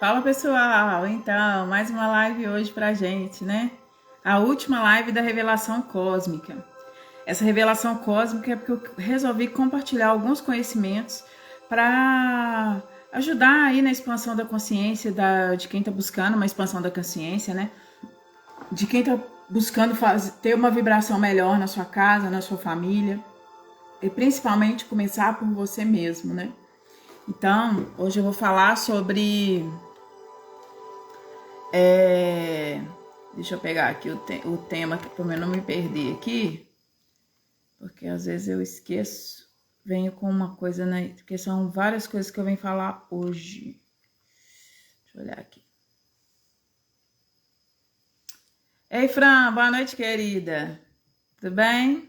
Fala pessoal, então, mais uma live hoje pra gente, né? A última live da revelação cósmica. Essa revelação cósmica é porque eu resolvi compartilhar alguns conhecimentos para ajudar aí na expansão da consciência de quem tá buscando uma expansão da consciência, né? De quem tá buscando ter uma vibração melhor na sua casa, na sua família. E principalmente começar por você mesmo, né? Então, hoje eu vou falar sobre... Deixa eu pegar aqui o tema, para eu não me perder aqui. Porque às vezes eu esqueço. Venho com uma coisa, né? Porque são várias coisas que eu venho falar hoje. Deixa eu olhar aqui. Ei, Fran, boa noite, querida. Tudo bem?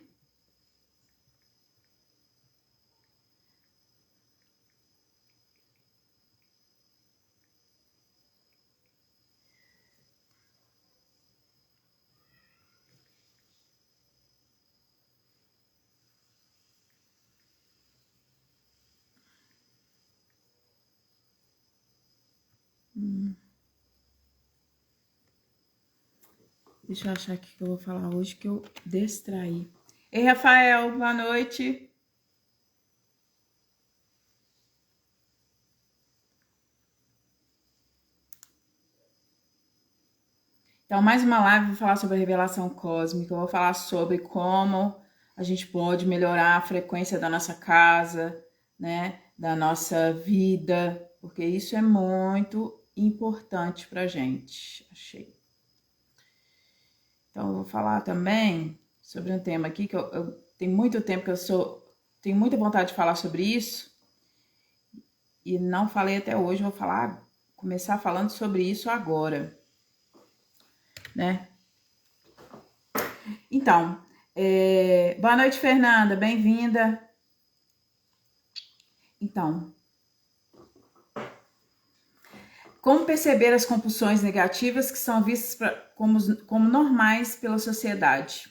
Deixa eu achar aqui que eu vou falar hoje que eu distraí. Ei, Rafael, boa noite. Então, mais uma live, vou falar sobre a revelação cósmica, eu vou falar sobre como a gente pode melhorar a frequência da nossa casa, né, da nossa vida, porque isso é muito importante pra gente, achei. Então, eu vou falar também sobre um tema aqui que eu tenho muito tempo que tenho muita vontade de falar sobre isso e não falei até hoje, vou começar falando sobre isso agora, né? Então, boa noite, Fernanda, bem-vinda. Então, como perceber as compulsões negativas que são vistas como normais pela sociedade?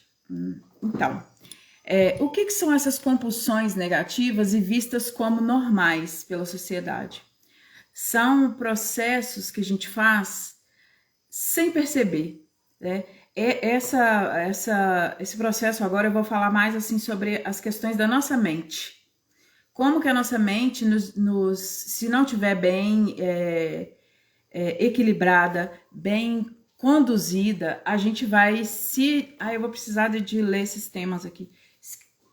Então, o que são essas compulsões negativas e vistas como normais pela sociedade? São processos que a gente faz sem perceber, né? Esse processo agora eu vou falar mais assim sobre as questões da nossa mente. Como que a nossa mente, se não estiver bem equilibrada, bem conduzida, a gente vai eu vou precisar de ler esses temas aqui.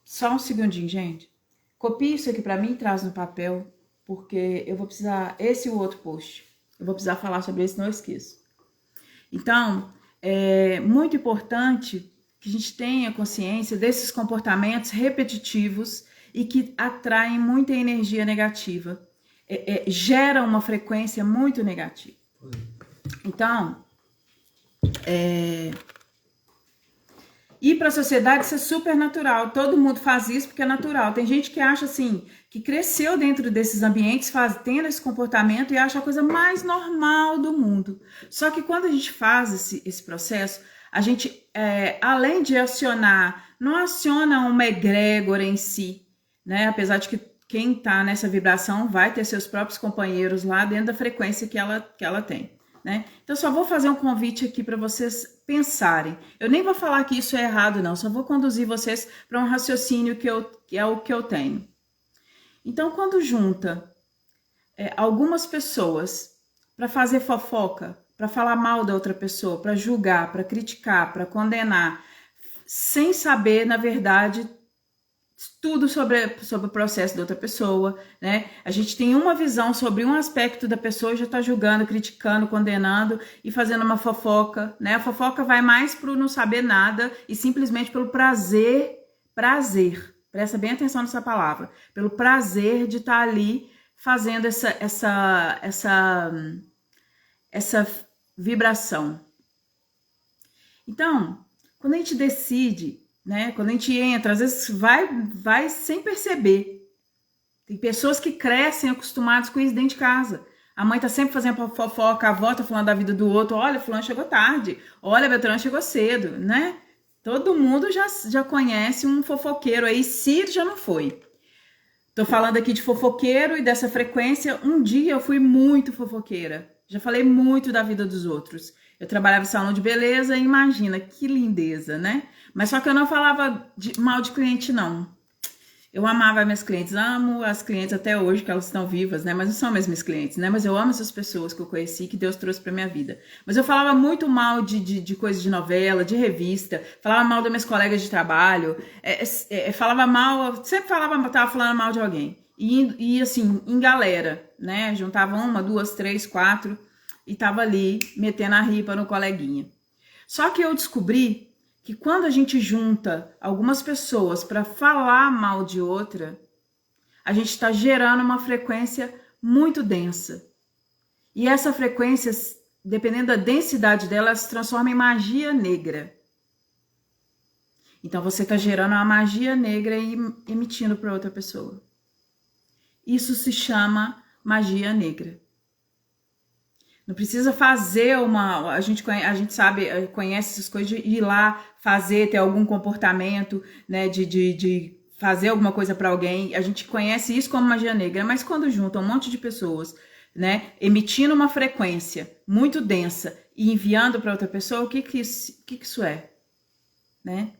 Só um segundinho, gente. Copie isso aqui para mim e traz no papel, porque eu vou precisar, esse e o outro post. Eu vou precisar falar sobre isso, não esqueço. Então, é muito importante que a gente tenha consciência desses comportamentos repetitivos e que atraem muita energia negativa. Gera uma frequência muito negativa. Então, ir para a sociedade isso é super natural. Todo mundo faz isso porque é natural. Tem gente que acha assim, que cresceu dentro desses ambientes, tendo esse comportamento e acha a coisa mais normal do mundo. Só que quando a gente faz esse processo, a gente, além de não aciona uma egrégora em si, né? Apesar de que quem está nessa vibração vai ter seus próprios companheiros lá dentro da frequência que ela tem, né? Então, só vou fazer um convite aqui para vocês pensarem. Eu nem vou falar que isso é errado, não. Só vou conduzir vocês para um raciocínio que é o que eu tenho. Então, quando junta algumas pessoas para fazer fofoca, para falar mal da outra pessoa, para julgar, para criticar, para condenar, sem saber, na verdade, tudo sobre o processo da outra pessoa, né? A gente tem uma visão sobre um aspecto da pessoa e já tá julgando, criticando, condenando e fazendo uma fofoca, né? A fofoca vai mais pro não saber nada e simplesmente pelo prazer, presta bem atenção nessa palavra, pelo prazer de estar ali fazendo essa vibração. Então, quando a gente decide, né? Quando a gente entra, às vezes vai sem perceber. Tem pessoas que crescem acostumadas com isso dentro de casa. A mãe tá sempre fazendo fofoca, a avó tá falando da vida do outro. Olha, fulano chegou tarde. Olha, Beltrano chegou cedo, né? Todo mundo já conhece um fofoqueiro aí, se já não foi. Tô falando aqui de fofoqueiro e dessa frequência. Um dia eu fui muito fofoqueira. Já falei muito da vida dos outros. Eu trabalhava em salão de beleza, e imagina, que lindeza, né? Mas só que eu não falava mal de cliente, não. Eu amava minhas clientes, amo as clientes até hoje, que elas estão vivas, né? Mas não são mesmo minhas clientes, né? Mas eu amo essas pessoas que eu conheci, que Deus trouxe pra minha vida. Mas eu falava muito mal de coisas de novela, de revista, falava mal das minhas colegas de trabalho, falava mal, sempre tava falando mal de alguém. E assim, em galera, né? Juntava uma, duas, três, quatro e tava ali metendo a ripa no coleguinha. Só que eu descobri que quando a gente junta algumas pessoas para falar mal de outra, a gente está gerando uma frequência muito densa. E essa frequência, dependendo da densidade dela, ela se transforma em magia negra. Então você está gerando uma magia negra e emitindo para outra pessoa. Isso se chama magia negra. Não precisa fazer a gente sabe, conhece essas coisas de ir lá fazer, ter algum comportamento, né, de fazer alguma coisa para alguém. A gente conhece isso como magia negra, mas quando junta um monte de pessoas, né, emitindo uma frequência muito densa e enviando para outra pessoa, o que isso é, né?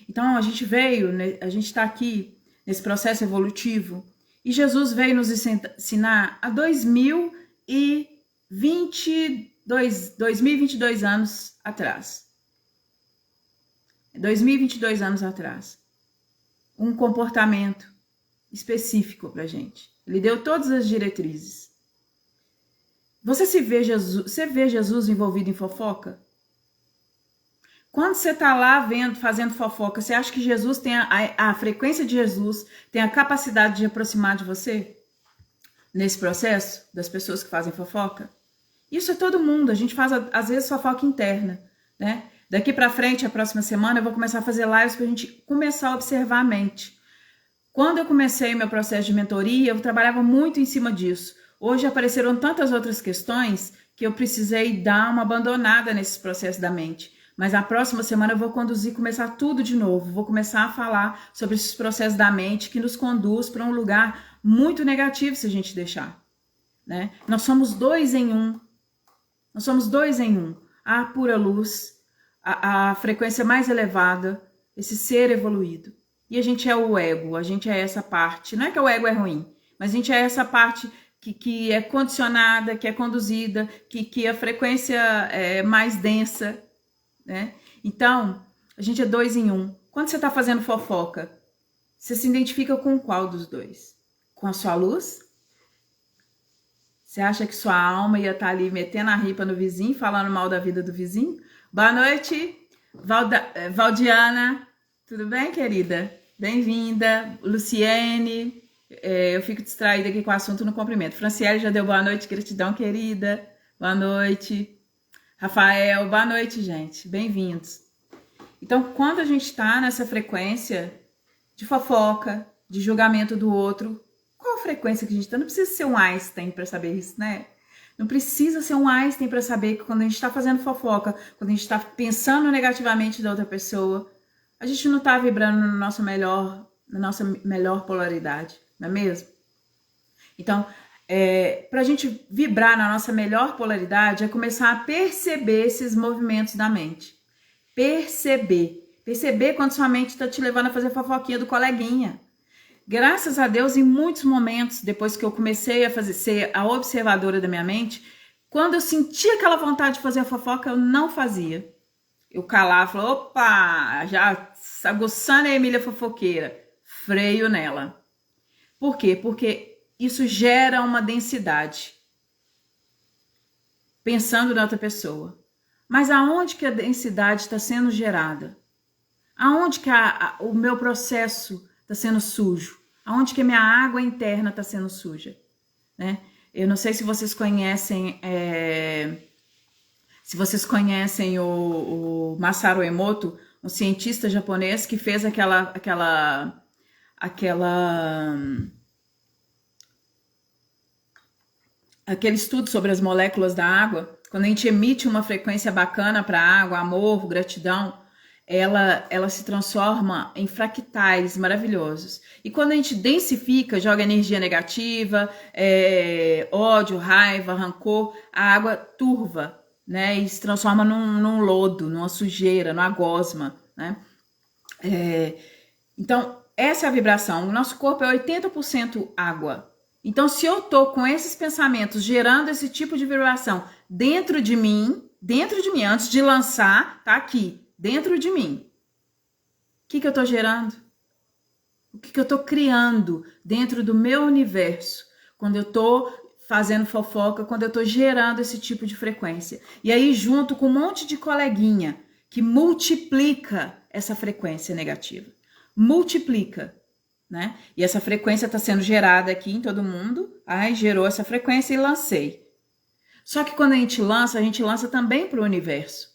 Então a gente veio, né, a gente está aqui nesse processo evolutivo e Jesus veio nos ensinar há 2022 anos atrás. 2022 anos atrás. Um comportamento específico pra gente. Ele deu todas as diretrizes. Você vê Jesus envolvido em fofoca? Quando você tá lá fazendo fofoca, você acha que Jesus tem a frequência de Jesus tem a capacidade de aproximar de você? Nesse processo das pessoas que fazem fofoca? Isso é todo mundo, a gente faz às vezes fofoca interna, né? Daqui pra frente, a próxima semana, eu vou começar a fazer lives pra gente começar a observar a mente. Quando eu comecei meu processo de mentoria, eu trabalhava muito em cima disso. Hoje apareceram tantas outras questões que eu precisei dar uma abandonada nesse processo da mente. Mas a próxima semana eu vou começar tudo de novo. Vou começar a falar sobre esses processos da mente que nos conduz para um lugar muito negativo se a gente deixar, né? Nós somos dois em um. Nós somos dois em um. A pura luz, a frequência mais elevada, esse ser evoluído. E a gente é o ego, a gente é essa parte. Não é que o ego é ruim, mas a gente é essa parte que é condicionada, que é conduzida, que a frequência é mais densa, né? Então, a gente é dois em um. Quando você está fazendo fofoca, você se identifica com qual dos dois? Com a sua luz? Você acha que sua alma ia estar ali metendo a ripa no vizinho, falando mal da vida do vizinho? Boa noite, Valdiana. Tudo bem, querida? Bem-vinda. Luciene. Eu fico distraída aqui com o assunto no cumprimento. Franciele já deu boa noite, gratidão, querida. Boa noite. Rafael, boa noite, gente. Bem-vindos. Então, quando a gente está nessa frequência de fofoca, de julgamento do outro, qual a frequência que a gente está? Não precisa ser um Einstein para saber isso, né? Não precisa ser um Einstein para saber que quando a gente está fazendo fofoca, quando a gente está pensando negativamente da outra pessoa, a gente não está vibrando na nossa melhor polaridade, não é mesmo? Então, para a gente vibrar na nossa melhor polaridade é começar a perceber esses movimentos da mente. Perceber quando sua mente está te levando a fazer fofoquinha do coleguinha. Graças a Deus, em muitos momentos, depois que eu comecei a ser a observadora da minha mente, quando eu sentia aquela vontade de fazer a fofoca, eu não fazia. Eu calava, falava, opa, já aguçando a Emília fofoqueira, freio nela. Por quê? Porque isso gera uma densidade. Pensando na outra pessoa. Mas aonde que a densidade está sendo gerada? Aonde que o meu processo está sendo sujo? Aonde que a minha água interna está sendo suja? Né? Eu não sei se vocês conhecem... Se vocês conhecem o Masaru Emoto, um cientista japonês que fez aquele estudo sobre as moléculas da água, quando a gente emite uma frequência bacana para a água, amor, gratidão, ela se transforma em fractais maravilhosos. E quando a gente densifica, joga energia negativa, ódio, raiva, rancor, a água turva, né? E se transforma num lodo, numa sujeira, numa gosma, né? Então, essa é a vibração. O nosso corpo é 80% água. Então, se eu tô com esses pensamentos gerando esse tipo de vibração dentro de mim, antes de lançar, tá aqui, dentro de mim. O que eu tô gerando? O que eu tô criando dentro do meu universo? Quando eu tô fazendo fofoca, quando eu tô gerando esse tipo de frequência. E aí, junto com um monte de coleguinha que multiplica essa frequência negativa. Multiplica, né? E essa frequência está sendo gerada aqui em todo mundo. Aí gerou essa frequência e lancei. Só que quando a gente lança também para o universo.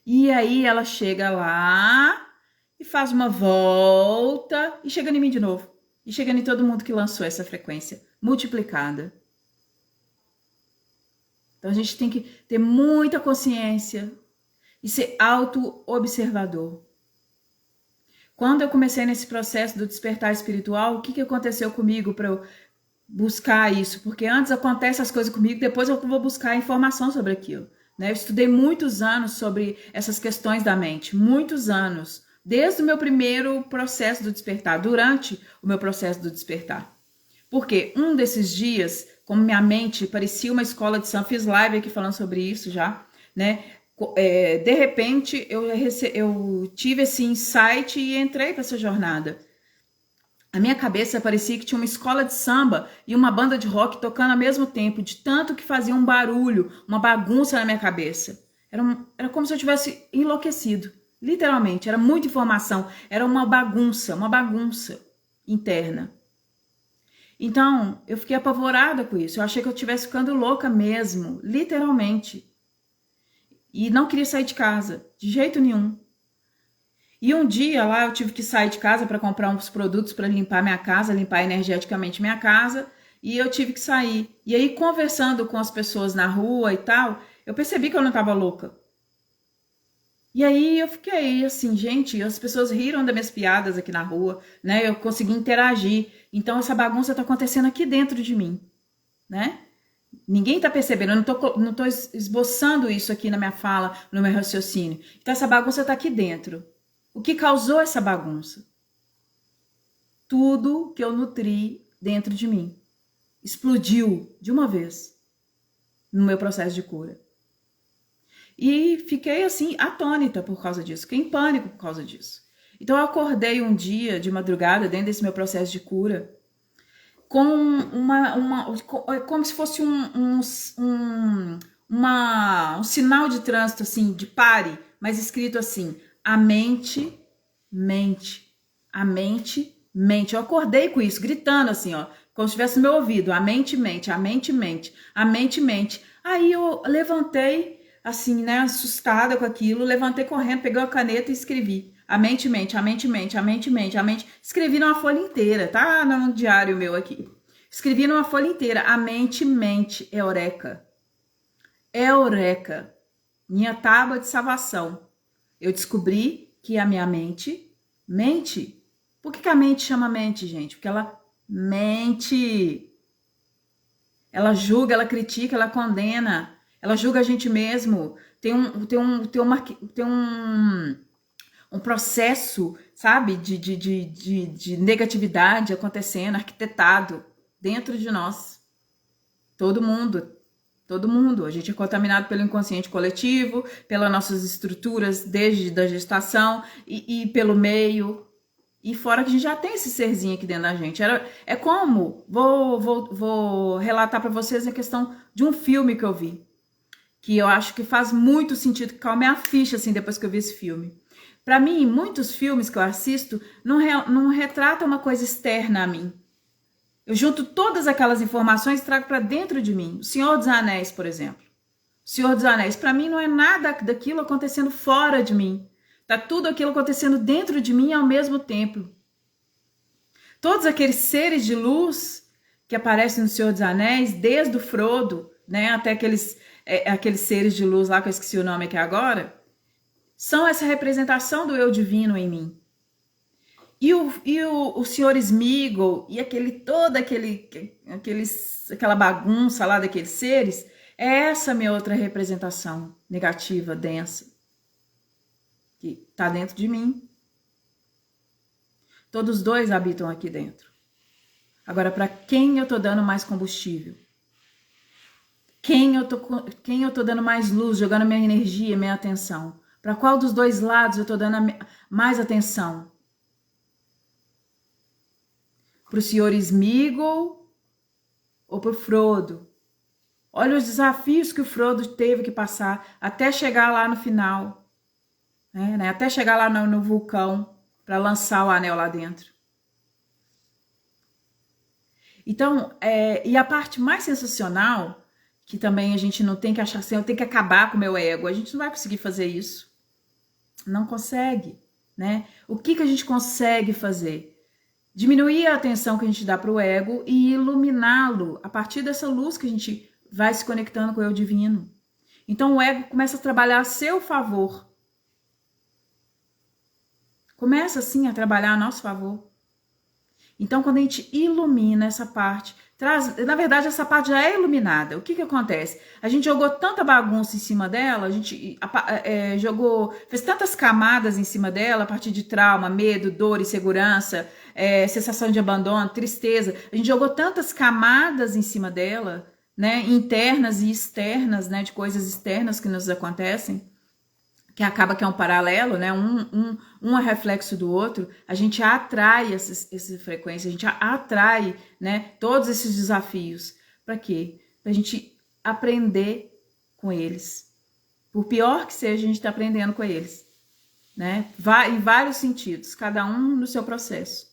E aí ela chega lá e faz uma volta e chega em mim de novo. E chega em todo mundo que lançou essa frequência multiplicada. Então a gente tem que ter muita consciência e ser auto-observador. Quando eu comecei nesse processo do despertar espiritual, o que aconteceu comigo para eu buscar isso? Porque antes acontecem as coisas comigo, depois eu vou buscar informação sobre aquilo. Né? Eu estudei muitos anos sobre essas questões da mente, muitos anos, desde o meu primeiro processo do despertar, durante o meu processo do despertar. Porque um desses dias, como minha mente parecia uma escola de samba, fiz live aqui falando sobre isso já, né? De repente eu tive esse insight e entrei para essa jornada. A minha cabeça parecia que tinha uma escola de samba e uma banda de rock tocando ao mesmo tempo, de tanto que fazia um barulho, uma bagunça na minha cabeça. Era como se eu tivesse enlouquecido, literalmente. Era muita informação, era uma bagunça interna. Então, eu fiquei apavorada com isso. Eu achei que eu estivesse ficando louca mesmo, literalmente. E não queria sair de casa, de jeito nenhum. E um dia lá eu tive que sair de casa para comprar uns produtos para limpar minha casa, limpar energeticamente minha casa. E eu tive que sair. E aí, conversando com as pessoas na rua e tal, eu percebi que eu não estava louca. E aí eu fiquei assim, gente, as pessoas riram das minhas piadas aqui na rua, né? Eu consegui interagir. Então essa bagunça está acontecendo aqui dentro de mim, né? Ninguém tá percebendo, eu não tô esboçando isso aqui na minha fala, no meu raciocínio. Então essa bagunça tá aqui dentro. O que causou essa bagunça? Tudo que eu nutri dentro de mim. Explodiu de uma vez no meu processo de cura. E fiquei assim, atônita por causa disso, fiquei em pânico por causa disso. Então eu acordei um dia de madrugada, dentro desse meu processo de cura, com como se fosse um sinal de trânsito, assim, de pare, mas escrito assim, a mente mente, a mente mente. Eu acordei com isso, gritando assim, ó, como se estivesse no meu ouvido, a mente mente, a mente mente, a mente mente. Aí eu levantei, assim, né, assustada com aquilo, levantei correndo, peguei a caneta e escrevi. A mente mente, a mente mente, a mente mente, a mente... Escrevi numa folha inteira, tá no diário meu aqui. Escrevi numa folha inteira, a mente mente, eureka. Eureka. Minha tábua de salvação. Eu descobri que a minha mente mente. Por que a mente chama mente, gente? Porque ela mente. Ela julga, ela critica, ela condena. Ela julga a gente mesmo. Tem um processo, sabe, de negatividade acontecendo, arquitetado dentro de nós. Todo mundo. A gente é contaminado pelo inconsciente coletivo, pelas nossas estruturas desde a gestação e pelo meio. E fora que a gente já tem esse serzinho aqui dentro da gente. É como, vou relatar para vocês a questão de um filme que eu vi. Que eu acho que faz muito sentido, que caiu minha ficha assim, depois que eu vi esse filme. Para mim, muitos filmes que eu assisto não retratam uma coisa externa a mim. Eu junto todas aquelas informações e trago para dentro de mim. O Senhor dos Anéis, por exemplo. O Senhor dos Anéis, para mim, não é nada daquilo acontecendo fora de mim. Tá tudo aquilo acontecendo dentro de mim ao mesmo tempo. Todos aqueles seres de luz que aparecem no Senhor dos Anéis, desde o Frodo, né, até aqueles seres de luz lá, que eu esqueci o nome aqui agora, são essa representação do eu divino em mim. E o senhor Sméagol e aquela bagunça lá daqueles seres, é essa minha outra representação negativa, densa, que está dentro de mim. Todos dois habitam aqui dentro. Agora, para quem eu tô dando mais combustível? Quem eu tô dando mais luz, jogando minha energia, minha atenção? Para qual dos dois lados eu tô dando mais atenção? Pro senhor Sméagol ou pro Frodo? Olha os desafios que o Frodo teve que passar até chegar lá no final, né? Até chegar lá no vulcão para lançar o anel lá dentro. Então, e a parte mais sensacional, que também a gente não tem que achar assim, eu tenho que acabar com o meu ego, a gente não vai conseguir fazer isso. Não consegue, né? O que a gente consegue fazer? Diminuir a atenção que a gente dá para o ego e iluminá-lo a partir dessa luz que a gente vai se conectando com o eu divino. Então o ego começa a trabalhar a seu favor. Começa assim a trabalhar a nosso favor. Então quando a gente ilumina essa parte, na verdade essa parte já é iluminada. O que acontece? A gente jogou tanta bagunça em cima dela, a gente fez tantas camadas em cima dela, a partir de trauma, medo, dor, insegurança, sensação de abandono, tristeza. A gente jogou tantas camadas em cima dela, né, internas e externas, né, de coisas externas que nos acontecem, que acaba que é um paralelo, né? Um é reflexo do outro, a gente atrai essa frequência, a gente atrai, né, todos esses desafios. Para quê? Para a gente aprender com eles. Por pior que seja, a gente está aprendendo com eles, né? Em vários sentidos, cada um no seu processo.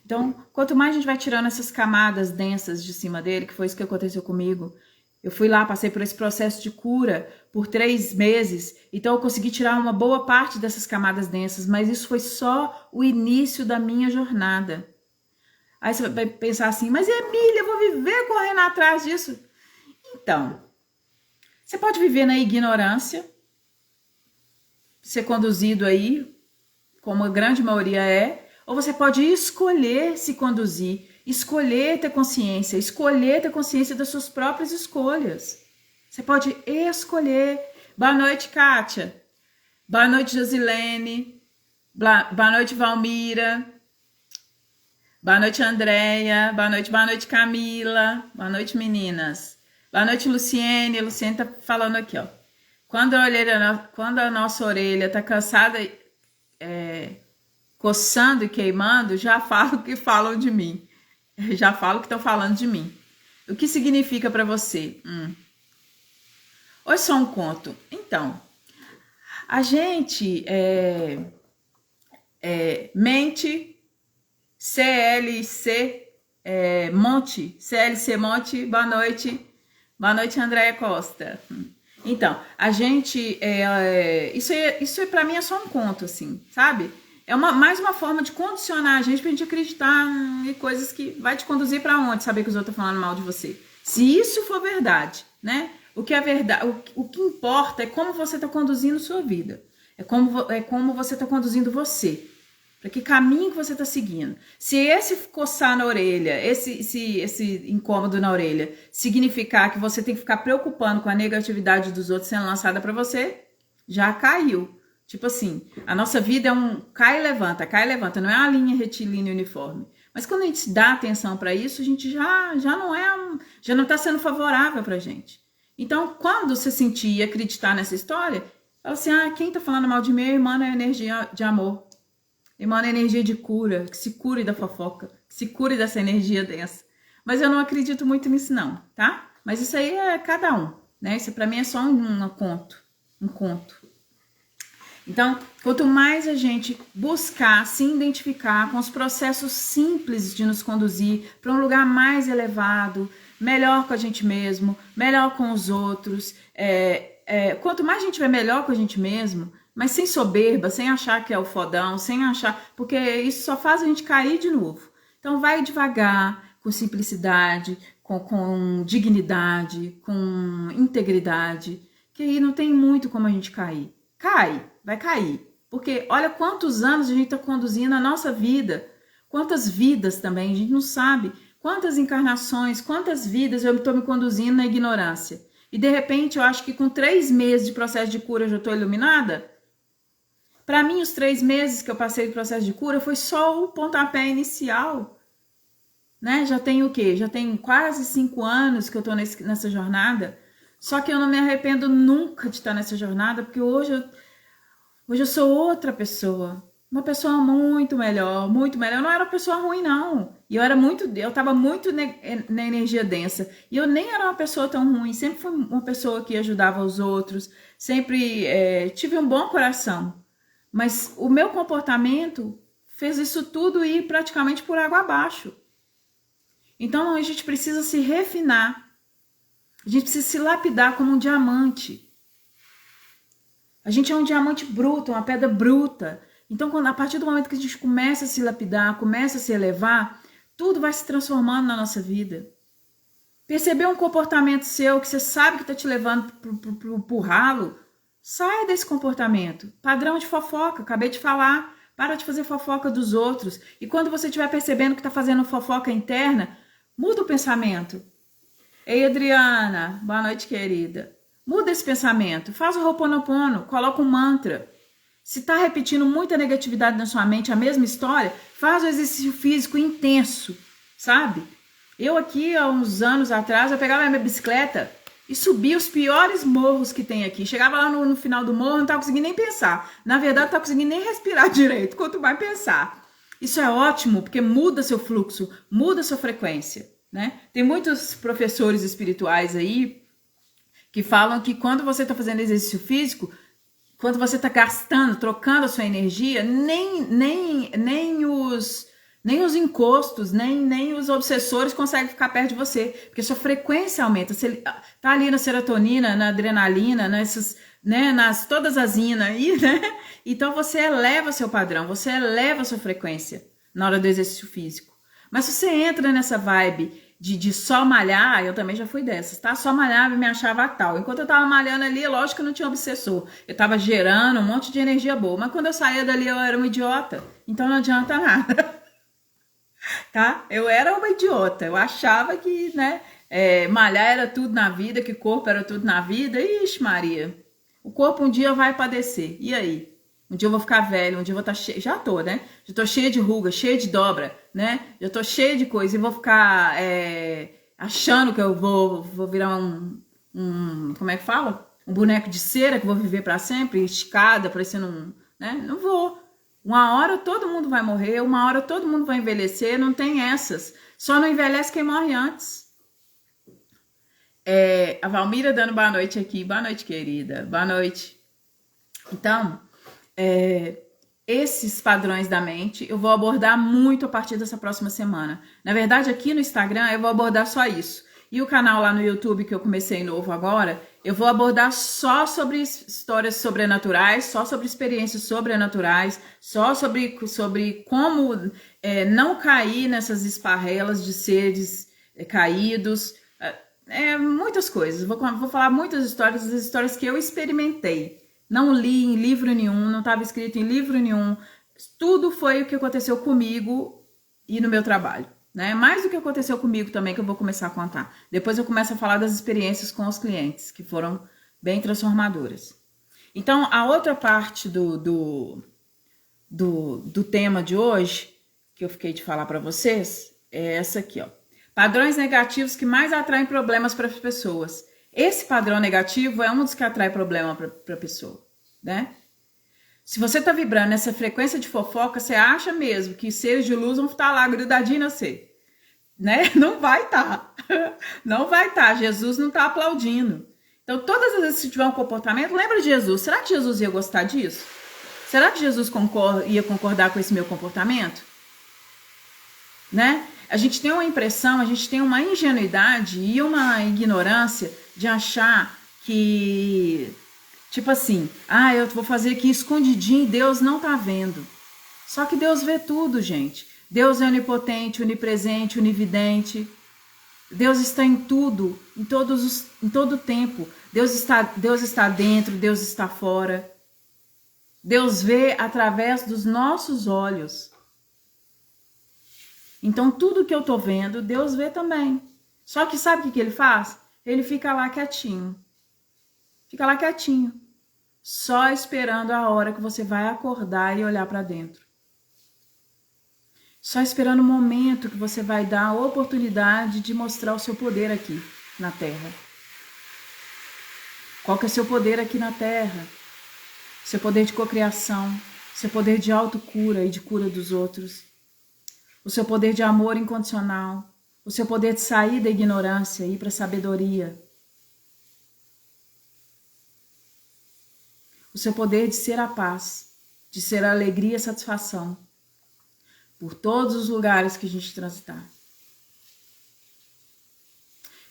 Então, quanto mais a gente vai tirando essas camadas densas de cima dele, que foi isso que aconteceu comigo. Eu fui lá, passei por esse processo de cura por 3 meses, então eu consegui tirar uma boa parte dessas camadas densas, mas isso foi só o início da minha jornada. Aí você vai pensar assim, mas Emília, eu vou viver correndo atrás disso. Então, você pode viver na ignorância, ser conduzido aí, como a grande maioria ou você pode escolher se conduzir, escolher ter consciência das suas próprias escolhas. Você pode escolher. Boa noite, Kátia. Boa noite, Josilene. Boa noite, Valmira. Boa noite, Andréia. Boa noite, Camila. Boa noite, meninas. Boa noite, Luciene. A Luciene tá falando aqui, ó. Quando a nossa orelha tá cansada, coçando e queimando, já falo que falam de mim. Já falo que estão falando de mim. O que significa para você? Ou é só um conto? Então, a gente mente CLC Monte, boa noite. Boa noite, Andréia Costa. Então, a gente, isso para mim é só um conto, assim, sabe? É mais uma forma de condicionar a gente acreditar em coisas que vai te conduzir para onde? Saber que os outros estão falando mal de você. Se isso for verdade, né? O que é verdade, o que importa é como você está conduzindo sua vida. É como você está conduzindo você. Para que caminho que você está seguindo. Se esse coçar na orelha, esse incômodo na orelha, significar que você tem que ficar preocupando com a negatividade dos outros sendo lançada para você, já caiu. Tipo assim, a nossa vida é um cai e levanta, não é uma linha retilínea uniforme. Mas quando a gente dá atenção para isso, a gente já não está sendo favorável pra gente. Então, quando você sentir e acreditar nessa história, fala assim, quem tá falando mal de mim emana energia de amor, emana energia de cura, que se cure da fofoca, que se cure dessa energia densa. Mas eu não acredito muito nisso não, tá? Mas isso aí é cada um, né? Isso pra mim é só um conto. Então, quanto mais a gente buscar se identificar com os processos simples de nos conduzir para um lugar mais elevado, melhor com a gente mesmo, melhor com os outros, quanto mais a gente vai melhor com a gente mesmo, mas sem soberba, sem achar que é o fodão, sem achar, porque isso só faz a gente cair de novo. Então, vai devagar, com simplicidade, com dignidade, com integridade, que aí não tem muito como a gente cair. vai cair. Porque olha quantos anos a gente está conduzindo a nossa vida, quantas vidas também, a gente não sabe, quantas encarnações, quantas vidas eu estou me conduzindo na ignorância. E de repente eu acho que com 3 meses de processo de cura eu já estou iluminada. Para mim, os 3 meses que eu passei do processo de cura foi só o pontapé inicial. Né? Já tenho o quê? Já tenho quase 5 anos que eu estou nessa jornada. Só que eu não me arrependo nunca de estar nessa jornada, porque hoje eu sou outra pessoa. Uma pessoa muito melhor, muito melhor. Eu não era uma pessoa ruim, não. E eu estava muito na energia densa. E eu nem era uma pessoa tão ruim. Sempre fui uma pessoa que ajudava os outros. Sempre tive um bom coração. Mas o meu comportamento fez isso tudo ir praticamente por água abaixo. Então a gente precisa se refinar. A gente precisa se lapidar como um diamante. A gente é um diamante bruto, uma pedra bruta. Então, a partir do momento que a gente começa a se lapidar, começa a se elevar, tudo vai se transformando na nossa vida. Perceber um comportamento seu que você sabe que está te levando pro ralo, sai desse comportamento. Padrão de fofoca, acabei de falar. Para de fazer fofoca dos outros. E quando você estiver percebendo que está fazendo fofoca interna, muda o pensamento. Ei, Adriana, boa noite, querida. Muda esse pensamento, faz o Ho'oponopono, coloca um mantra. Se está repetindo muita negatividade na sua mente, a mesma história, faz o exercício físico intenso, sabe? Eu aqui, há uns anos atrás, eu pegava a minha bicicleta e subia os piores morros que tem aqui. Chegava lá no final do morro, não estava conseguindo nem pensar. Na verdade, não estava conseguindo nem respirar direito, quanto mais pensar. Isso é ótimo, porque muda seu fluxo, muda sua frequência. Né? Tem muitos professores espirituais aí que falam que quando você está fazendo exercício físico, quando você está gastando, trocando a sua energia, nem os encostos, nem os obsessores conseguem ficar perto de você, porque sua frequência aumenta. Você tá ali na serotonina, na adrenalina, todas as inas aí, né? Então você eleva seu padrão, você eleva sua frequência na hora do exercício físico. Mas se você entra nessa vibe de só malhar, eu também já fui dessas, tá? Só malhava e me achava tal. Enquanto eu tava malhando ali, lógico que eu não tinha obsessor. Eu tava gerando um monte de energia boa. Mas quando eu saía dali, eu era uma idiota. Então não adianta nada. Tá? Eu era uma idiota. Eu achava que, né, malhar era tudo na vida, que corpo era tudo na vida. Ixi, Maria. O corpo um dia vai padecer. E aí? Um dia eu vou ficar velho, um dia eu vou estar cheia. Já tô, né? Já tô cheia de ruga, cheia de dobra, né? Já tô cheia de coisa e vou ficar achando que eu vou virar como é que fala? Um boneco de cera que vou viver pra sempre, esticada, parecendo né? Não vou. Uma hora todo mundo vai morrer, uma hora todo mundo vai envelhecer, não tem essas. Só não envelhece quem morre antes. A Valmira dando boa noite aqui. Boa noite, querida. Boa noite. Então, esses padrões da mente eu vou abordar muito a partir dessa próxima semana. Na verdade, aqui no Instagram eu vou abordar só isso. E o canal lá no YouTube que eu comecei novo agora, eu vou abordar só sobre histórias sobrenaturais, só sobre experiências sobrenaturais, só sobre como não cair nessas esparrelas de seres caídos. Muitas coisas. Vou falar muitas histórias, das histórias que eu experimentei. Não li em livro nenhum, não estava escrito em livro nenhum. Tudo foi o que aconteceu comigo e no meu trabalho. Né? Mais do que aconteceu comigo também, que eu vou começar a contar. Depois eu começo a falar das experiências com os clientes, que foram bem transformadoras. Então, a outra parte do tema de hoje, que eu fiquei de falar para vocês, é essa aqui, ó. Padrões negativos que mais atraem problemas para as pessoas. Esse padrão negativo é um dos que atrai problema para a pessoa, né? Se você tá vibrando nessa frequência de fofoca, você acha mesmo que seres de luz vão estar lá grudadinho a você, né? Não vai estar. Não vai estar. Jesus não tá aplaudindo. Então, todas as vezes que tiver um comportamento, lembra de Jesus. Será que Jesus ia gostar disso? Será que Jesus ia concordar com esse meu comportamento? Né? A gente tem uma impressão, a gente tem uma ingenuidade e uma ignorância de achar que, tipo assim, eu vou fazer aqui escondidinho e Deus não tá vendo. Só que Deus vê tudo, gente. Deus é onipotente, onipresente, onividente. Deus está em tudo, em todo o tempo. Deus está dentro, Deus está fora. Deus vê através dos nossos olhos. Então, tudo que eu tô vendo, Deus vê também. Só que sabe o que ele faz? Ele fica lá quietinho. Fica lá quietinho. Só esperando a hora que você vai acordar e olhar para dentro. Só esperando o momento que você vai dar a oportunidade de mostrar o seu poder aqui na Terra. Qual que é o seu poder aqui na Terra? Seu poder de cocriação, seu poder de autocura e de cura dos outros. O seu poder de amor incondicional, o seu poder de sair da ignorância e ir para a sabedoria. O seu poder de ser a paz, de ser a alegria e a satisfação por todos os lugares que a gente transitar.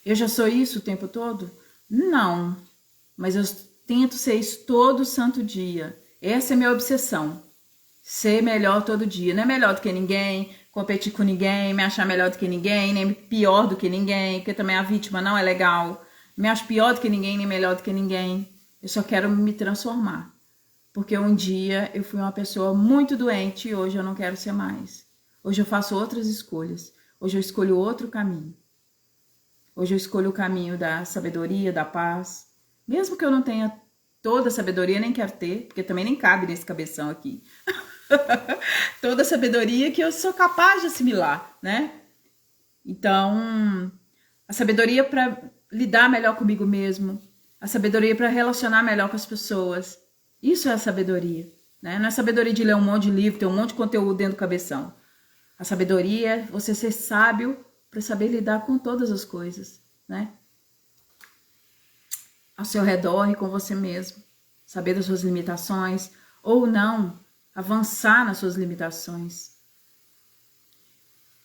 Eu já sou isso o tempo todo? Não, mas eu tento ser isso todo santo dia. Essa é a minha obsessão. Ser melhor todo dia. Não é melhor do que ninguém, competir com ninguém, me achar melhor do que ninguém, nem pior do que ninguém, porque também a vítima não é legal. Me acho pior do que ninguém, nem melhor do que ninguém. Eu só quero me transformar. Porque um dia eu fui uma pessoa muito doente e hoje eu não quero ser mais. Hoje eu faço outras escolhas. Hoje eu escolho outro caminho. Hoje eu escolho o caminho da sabedoria, da paz. Mesmo que eu não tenha toda a sabedoria, nem quero ter, porque também nem cabe nesse cabeção aqui. Toda a sabedoria que eu sou capaz de assimilar, né? Então, a sabedoria para lidar melhor comigo mesmo, a sabedoria para relacionar melhor com as pessoas. Isso é a sabedoria, né? Não é sabedoria de ler um monte de livro, ter um monte de conteúdo dentro do cabeção. A sabedoria é você ser sábio para saber lidar com todas as coisas, né? Ao seu redor e com você mesmo. Saber das suas limitações ou não, avançar nas suas limitações.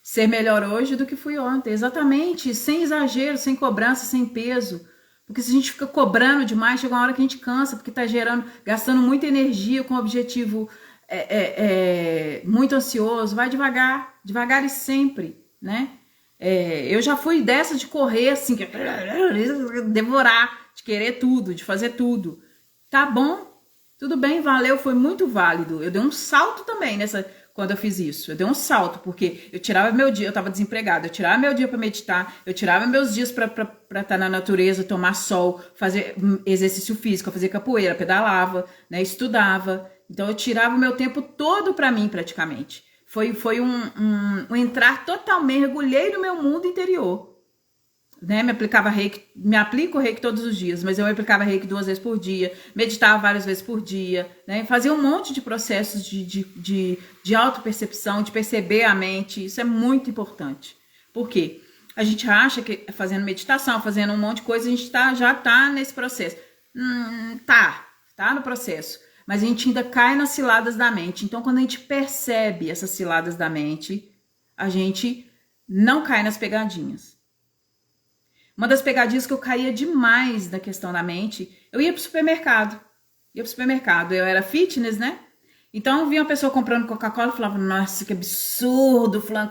Ser melhor hoje do que fui ontem, exatamente, sem exagero, sem cobrança, sem peso. Porque se a gente fica cobrando demais, chega uma hora que a gente cansa, porque tá gastando muita energia com um objetivo muito ansioso. Vai devagar, devagar e sempre, né? Eu já fui dessa de correr assim, devorar, de querer tudo, de fazer tudo. Tá bom, tudo bem, valeu, foi muito válido. Eu dei um salto também quando eu fiz isso. Eu dei um salto, porque eu tirava meu dia, eu tava desempregada, eu tirava meu dia para meditar, eu tirava meus dias para estar na natureza, tomar sol, fazer exercício físico, fazer capoeira, pedalava, né, estudava. Então eu tirava o meu tempo todo para mim, praticamente. Foi um entrar totalmente, mergulhei no meu mundo interior. Né? Me aplico reiki todos os dias, mas eu me aplicava reiki 2 vezes por dia, meditava várias vezes por dia, né? Fazia um monte de processos de autopercepção, de perceber a mente. Isso é muito importante. Por quê? A gente acha que fazendo meditação, fazendo um monte de coisa, a gente já tá nesse processo. Tá no processo. Mas a gente ainda cai nas ciladas da mente. Então, quando a gente percebe essas ciladas da mente, a gente não cai nas pegadinhas. Uma das pegadinhas que eu caía demais na questão da mente, eu ia pro supermercado. Eu era fitness, né? Então, eu via uma pessoa comprando Coca-Cola e falava, nossa, que absurdo, fulano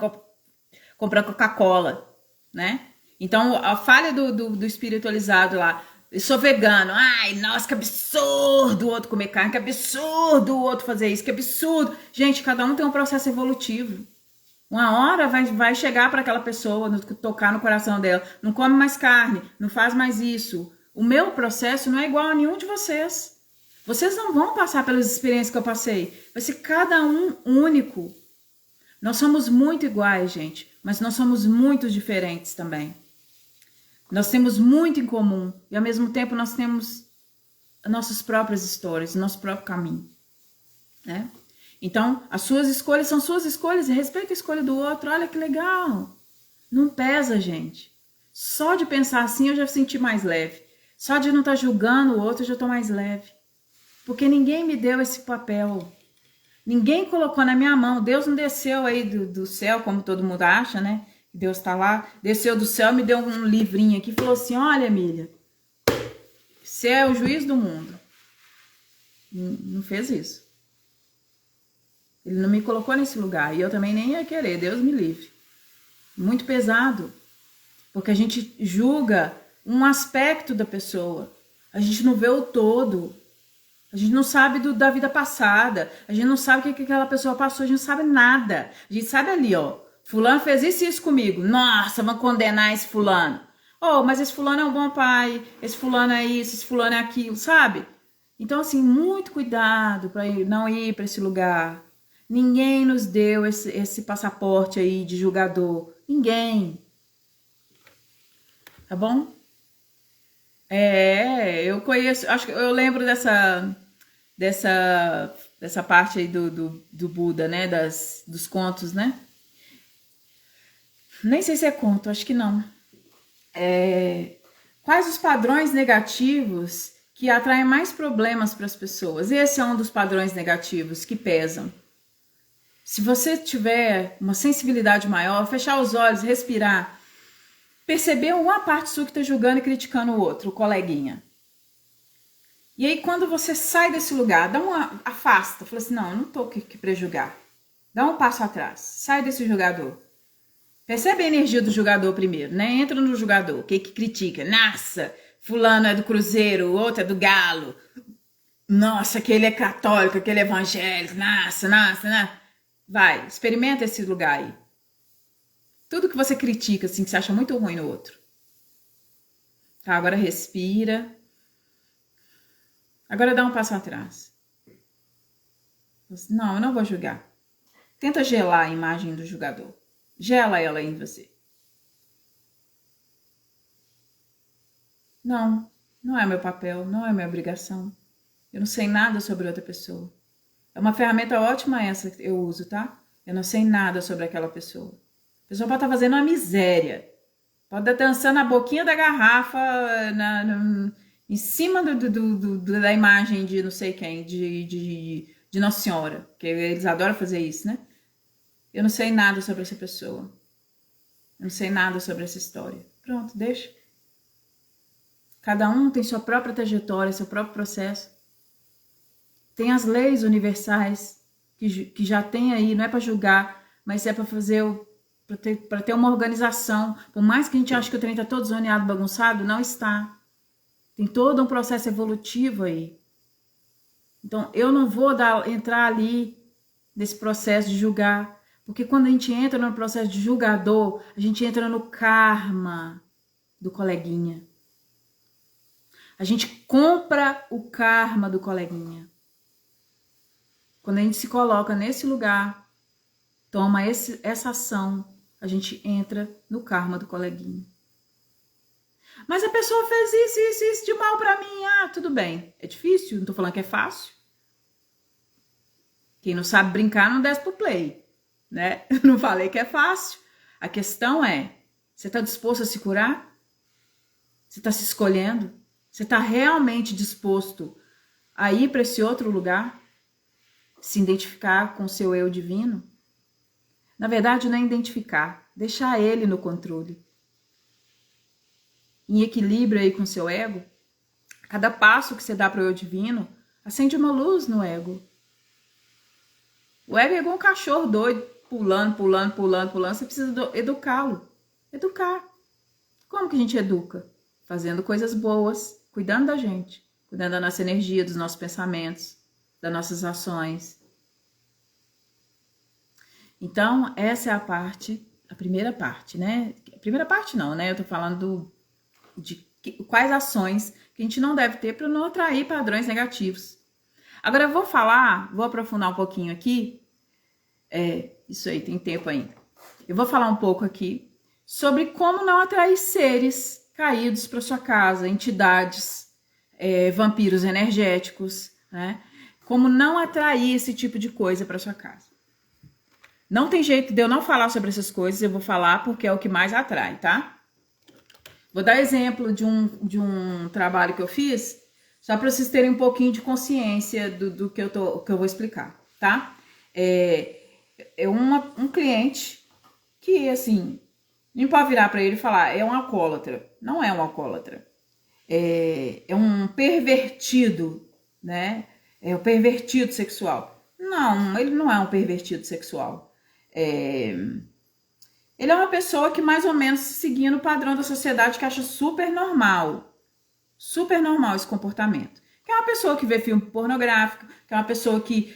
comprando Coca-Cola, né? Então, a falha do espiritualizado lá, eu sou vegano, ai, nossa, que absurdo o outro comer carne, que absurdo o outro fazer isso, que absurdo. Gente, cada um tem um processo evolutivo. Uma hora vai chegar para aquela pessoa, tocar no coração dela. Não come mais carne, não faz mais isso. O meu processo não é igual a nenhum de vocês. Vocês não vão passar pelas experiências que eu passei. Vai ser cada um único. Nós somos muito iguais, gente, mas nós somos muito diferentes também. Nós temos muito em comum e ao mesmo tempo nós temos nossas próprias histórias, nosso próprio caminho, né? Então, as suas escolhas são suas escolhas e respeita a escolha do outro. Olha que legal. Não pesa, gente. Só de pensar assim eu já senti mais leve. Só de não estar julgando o outro eu já estou mais leve. Porque ninguém me deu esse papel. Ninguém colocou na minha mão. Deus não desceu aí do céu, como todo mundo acha, né? Deus está lá. Desceu do céu, me deu um livrinho aqui e falou assim, olha, Emília, você é o juiz do mundo. Não fez isso. Ele não me colocou nesse lugar. E eu também nem ia querer. Deus me livre. Muito pesado. Porque a gente julga um aspecto da pessoa. A gente não vê o todo. A gente não sabe da vida passada. A gente não sabe o que aquela pessoa passou. A gente não sabe nada. A gente sabe ali, ó. Fulano fez isso e isso comigo. Nossa, vamos condenar esse fulano. Oh, mas esse fulano é um bom pai. Esse fulano é isso, esse fulano é aquilo, sabe? Então, assim, muito cuidado para não ir para esse lugar. Ninguém nos deu esse passaporte aí de julgador. Ninguém. Tá bom? Eu conheço, acho que eu lembro dessa parte aí do Buda, né? Dos contos, né? Nem sei se é conto, acho que não. Quais os padrões negativos que atraem mais problemas para as pessoas? Esse é um dos padrões negativos que pesam. Se você tiver uma sensibilidade maior, fechar os olhos, respirar, perceber uma parte sua que está julgando e criticando o outro, o coleguinha. E aí, quando você sai desse lugar, afasta, fala assim, não, eu não estou aqui para julgar. Dá um passo atrás, sai desse julgador. Percebe a energia do julgador primeiro, né? Entra no julgador, que critica. Nossa, fulano é do Cruzeiro, o outro é do Galo. Nossa, aquele é católico, aquele é evangélico. Nossa. Vai, experimenta esse lugar aí. Tudo que você critica, assim, que você acha muito ruim no outro. Tá, agora respira. Agora dá um passo atrás. Não, eu não vou julgar. Tenta gelar a imagem do julgador. Gela ela em você. Não é meu papel, não é minha obrigação. Eu não sei nada sobre outra pessoa. É uma ferramenta ótima essa que eu uso, tá? Eu não sei nada sobre aquela pessoa. A pessoa pode estar fazendo uma miséria. Pode estar dançando a boquinha da garrafa em cima da imagem de não sei quem, de Nossa Senhora. Que eles adoram fazer isso, né? Eu não sei nada sobre essa pessoa. Eu não sei nada sobre essa história. Pronto, deixa. Cada um tem sua própria trajetória, seu próprio processo. Tem as leis universais que já tem aí, não é para julgar, mas é para fazer para ter uma organização. Por mais que a gente ache que o trem está todo zoneado, bagunçado, não está. Tem todo um processo evolutivo aí. Então, eu não vou entrar ali nesse processo de julgar. Porque quando a gente entra no processo de julgador, a gente entra no karma do coleguinha. A gente compra o karma do coleguinha. Quando a gente se coloca nesse lugar, toma essa ação, a gente entra no karma do coleguinha. Mas a pessoa fez isso de mal pra mim. Ah, tudo bem. É difícil, não tô falando que é fácil. Quem não sabe brincar não desce pro play. Né? Eu não falei que é fácil. A questão é, você está disposto a se curar? Você está se escolhendo? Você está realmente disposto a ir para esse outro lugar? Se identificar com o seu eu divino? Na verdade, não é identificar, deixar ele no controle. Em equilíbrio aí com o seu ego, cada passo que você dá para o eu divino, acende uma luz no ego. O ego é igual um cachorro doido, pulando. Você precisa educá-lo. Educar. Como que a gente educa? Fazendo coisas boas, cuidando da gente, cuidando da nossa energia, dos nossos pensamentos, das nossas ações. Então, essa é a primeira parte, né? A primeira parte não, né? Eu tô falando de quais ações que a gente não deve ter para não atrair padrões negativos. Agora eu vou aprofundar um pouquinho aqui. Isso aí, tem tempo ainda. Eu vou falar um pouco aqui sobre como não atrair seres caídos para sua casa, entidades, vampiros energéticos, né? Como não atrair esse tipo de coisa para sua casa. Não tem jeito de eu não falar sobre essas coisas, eu vou falar porque é o que mais atrai, tá? Vou dar exemplo de um trabalho que eu fiz, só para vocês terem um pouquinho de consciência do que eu vou explicar, tá? Um cliente que, assim, não pode virar para ele e falar, é um alcoólatra. Não é um alcoólatra. É um pervertido, né? É um pervertido sexual. Não, ele não é um pervertido sexual. Ele é uma pessoa que mais ou menos seguindo o padrão da sociedade que acha super normal esse comportamento. Que é uma pessoa que vê filme pornográfico, que é uma pessoa que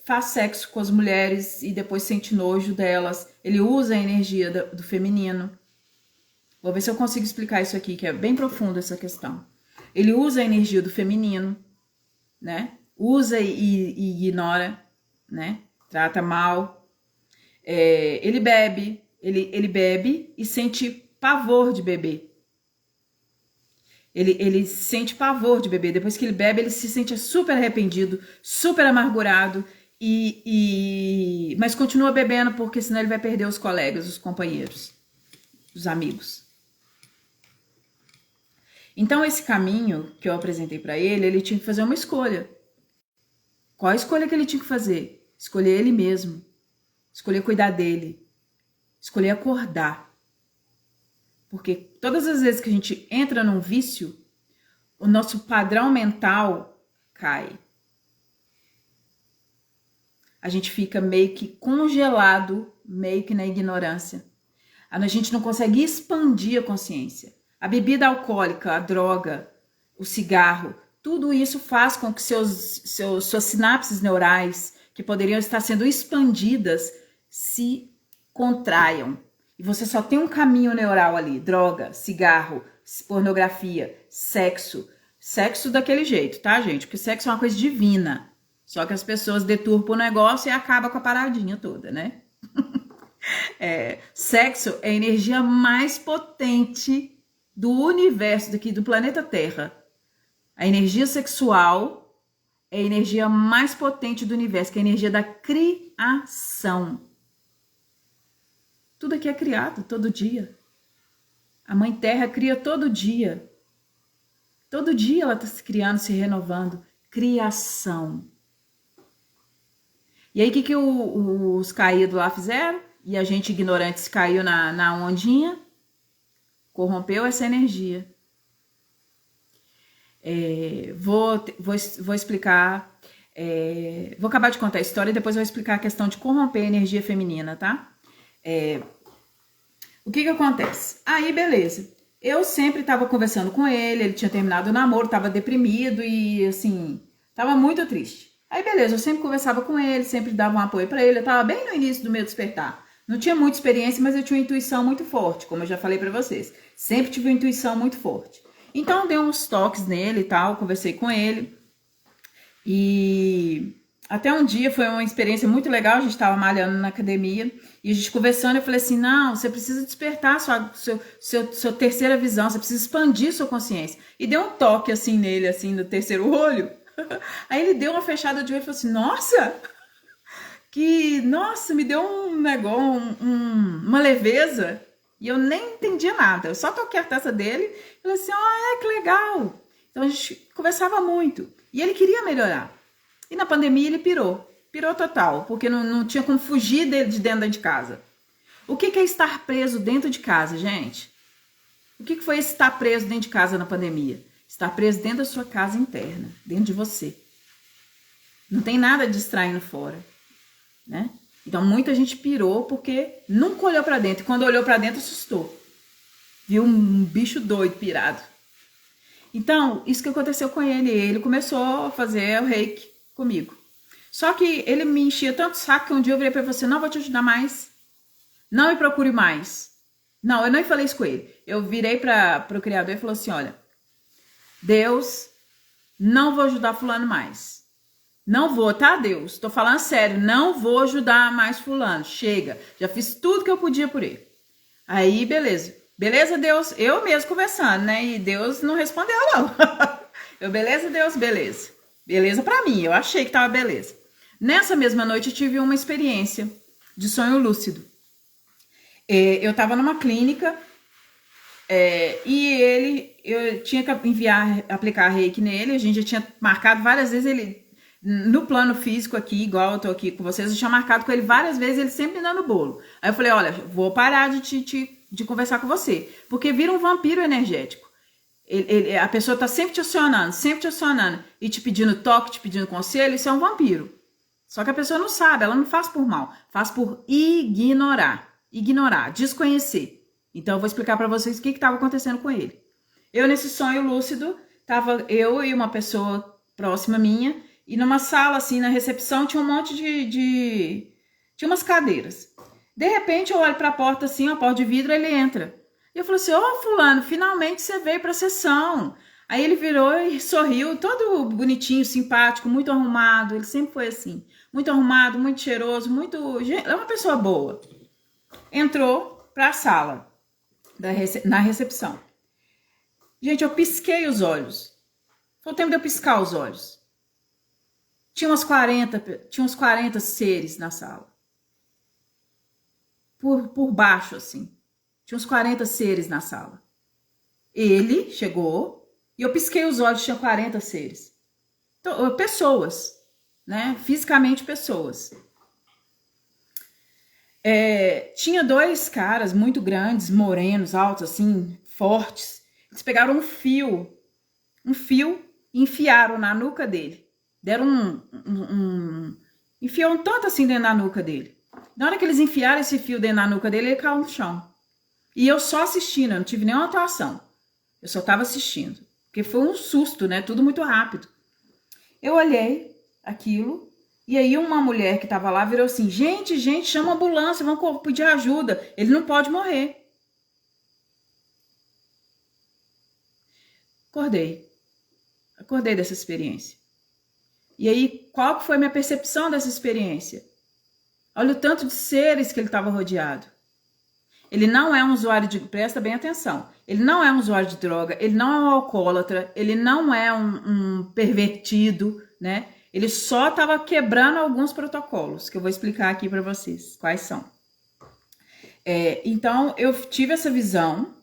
faz sexo com as mulheres e depois sente nojo delas. Ele usa a energia do feminino. Vou ver se eu consigo explicar isso aqui, que é bem profundo essa questão. Ele usa a energia do feminino, né? Usa e ignora, né? Trata mal. Ele bebe. Ele bebe e sente pavor de beber. Ele sente pavor de beber. Depois que ele bebe, ele se sente super arrependido, super amargurado, mas continua bebendo porque senão ele vai perder os colegas, os companheiros, os amigos. Então, esse caminho que eu apresentei para ele tinha que fazer uma escolha. Qual a escolha que ele tinha que fazer? Escolher ele mesmo. Escolher cuidar dele. Escolher acordar. Porque todas as vezes que a gente entra num vício, o nosso padrão mental cai. A gente fica meio que congelado, meio que na ignorância. A gente não consegue expandir a consciência. A bebida alcoólica, a droga, o cigarro, tudo isso faz com que suas sinapses neurais, que poderiam estar sendo expandidas, se contraiam. E você só tem um caminho neural ali: droga, cigarro, pornografia, sexo. Sexo daquele jeito, tá, gente? Porque sexo é uma coisa divina. Só que as pessoas deturpam o negócio e acabam com a paradinha toda, né? Sexo é a energia mais potente do universo, daqui do planeta Terra. A energia sexual é a energia mais potente do universo, que é a energia da criação. Tudo aqui é criado todo dia. A Mãe Terra cria todo dia. Todo dia ela está se criando, se renovando. Criação. E aí o que os caídos lá fizeram? E a gente ignorante caiu na ondinha. Corrompeu essa energia. Vou explicar. Vou acabar de contar a história e depois vou explicar a questão de corromper a energia feminina, tá? O que acontece? Aí, beleza. Eu sempre estava conversando com ele tinha terminado o namoro, estava deprimido e, assim, estava muito triste. Aí, beleza, eu sempre conversava com ele, sempre dava um apoio para ele. Eu estava bem no início do meu despertar. Não tinha muita experiência, mas eu tinha uma intuição muito forte, como eu já falei para vocês. Sempre tive uma intuição muito forte. Então, eu dei uns toques nele e tal, conversei com ele. E até um dia foi uma experiência muito legal, a gente estava malhando na academia e a gente conversando, eu falei assim, não, você precisa despertar sua terceira visão, você precisa expandir sua consciência. E deu um toque assim nele, assim, no terceiro olho. Aí ele deu uma fechada de olho e falou assim, nossa, me deu um negócio, uma leveza. E eu nem entendia nada, eu só toquei a testa dele e falei assim, que legal. Então a gente conversava muito e ele queria melhorar. E na pandemia ele pirou total, porque não tinha como fugir de dentro de casa. O que é estar preso dentro de casa, gente? O que foi estar preso dentro de casa na pandemia? Estar preso dentro da sua casa interna, dentro de você. Não tem nada distraindo fora, né? Então muita gente pirou porque nunca olhou pra dentro. E quando olhou pra dentro, assustou. Viu um bicho doido, pirado. Então, isso que aconteceu com ele. Ele começou a fazer o reiki comigo. Só que ele me enchia tanto o saco que um dia eu virei pra ele e falei assim, não vou te ajudar mais. Não me procure mais. Não, eu nem falei isso com ele. Eu virei pro Criador e falei assim, olha, Deus, não vou ajudar fulano mais. Não vou, tá, Deus? Tô falando sério, não vou ajudar mais fulano. Chega, já fiz tudo que eu podia por ele. Aí, beleza. Beleza, Deus? Eu mesmo conversando, né? E Deus não respondeu, não. Beleza, Deus? Beleza. Beleza pra mim, eu achei que tava beleza. Nessa mesma noite eu tive uma experiência de sonho lúcido. Eu tava numa clínica e eu tinha que aplicar reiki nele, a gente já tinha marcado várias vezes ele, no plano físico aqui, igual eu tô aqui com vocês, eu tinha marcado com ele várias vezes, ele sempre me dando bolo. Aí eu falei, olha, vou parar de conversar com você, porque vira um vampiro energético. A pessoa tá sempre te acionando e te pedindo toque, te pedindo conselho, isso é um vampiro. Só que a pessoa não sabe, ela não faz por mal, faz por ignorar, desconhecer. Então eu vou explicar para vocês o que estava acontecendo com ele. Eu nesse sonho lúcido Tava eu e uma pessoa próxima minha, e numa sala, assim, na recepção, tinha um monte tinha umas cadeiras. De repente, eu olho pra porta, assim, a porta de vidro, ele entra. E eu falei assim, ô fulano, finalmente você veio pra sessão. Aí ele virou e sorriu, todo bonitinho, simpático, muito arrumado. Ele sempre foi assim, muito arrumado, muito cheiroso, é uma pessoa boa. Entrou pra sala, na recepção. Gente, eu pisquei os olhos. Foi o tempo de eu piscar os olhos. Tinha uns 40 seres na sala. Por baixo, assim. Tinha uns 40 seres na sala. Ele chegou e eu pisquei os olhos, tinha 40 seres. Então, pessoas, né? Fisicamente pessoas. Tinha 2 caras muito grandes, morenos, altos, assim, fortes. Eles pegaram um fio e enfiaram na nuca dele. Deram enfiou um tanto assim dentro da nuca dele. Na hora que eles enfiaram esse fio dentro da nuca dele, ele caiu no chão. E eu só assistindo, eu não tive nenhuma atuação. Eu só tava assistindo. Porque foi um susto, né? Tudo muito rápido. Eu olhei aquilo, e aí uma mulher que tava lá virou assim, gente, chama a ambulância, vamos pedir ajuda. Ele não pode morrer. Acordei dessa experiência. E aí, qual foi a minha percepção dessa experiência? Olha o tanto de seres que ele estava rodeado. Ele não é um usuário de... Presta bem atenção. Ele não é um usuário de droga, ele não é um alcoólatra, ele não é um pervertido, né? Ele só estava quebrando alguns protocolos, que eu vou explicar aqui para vocês quais são. Então, eu tive essa visão,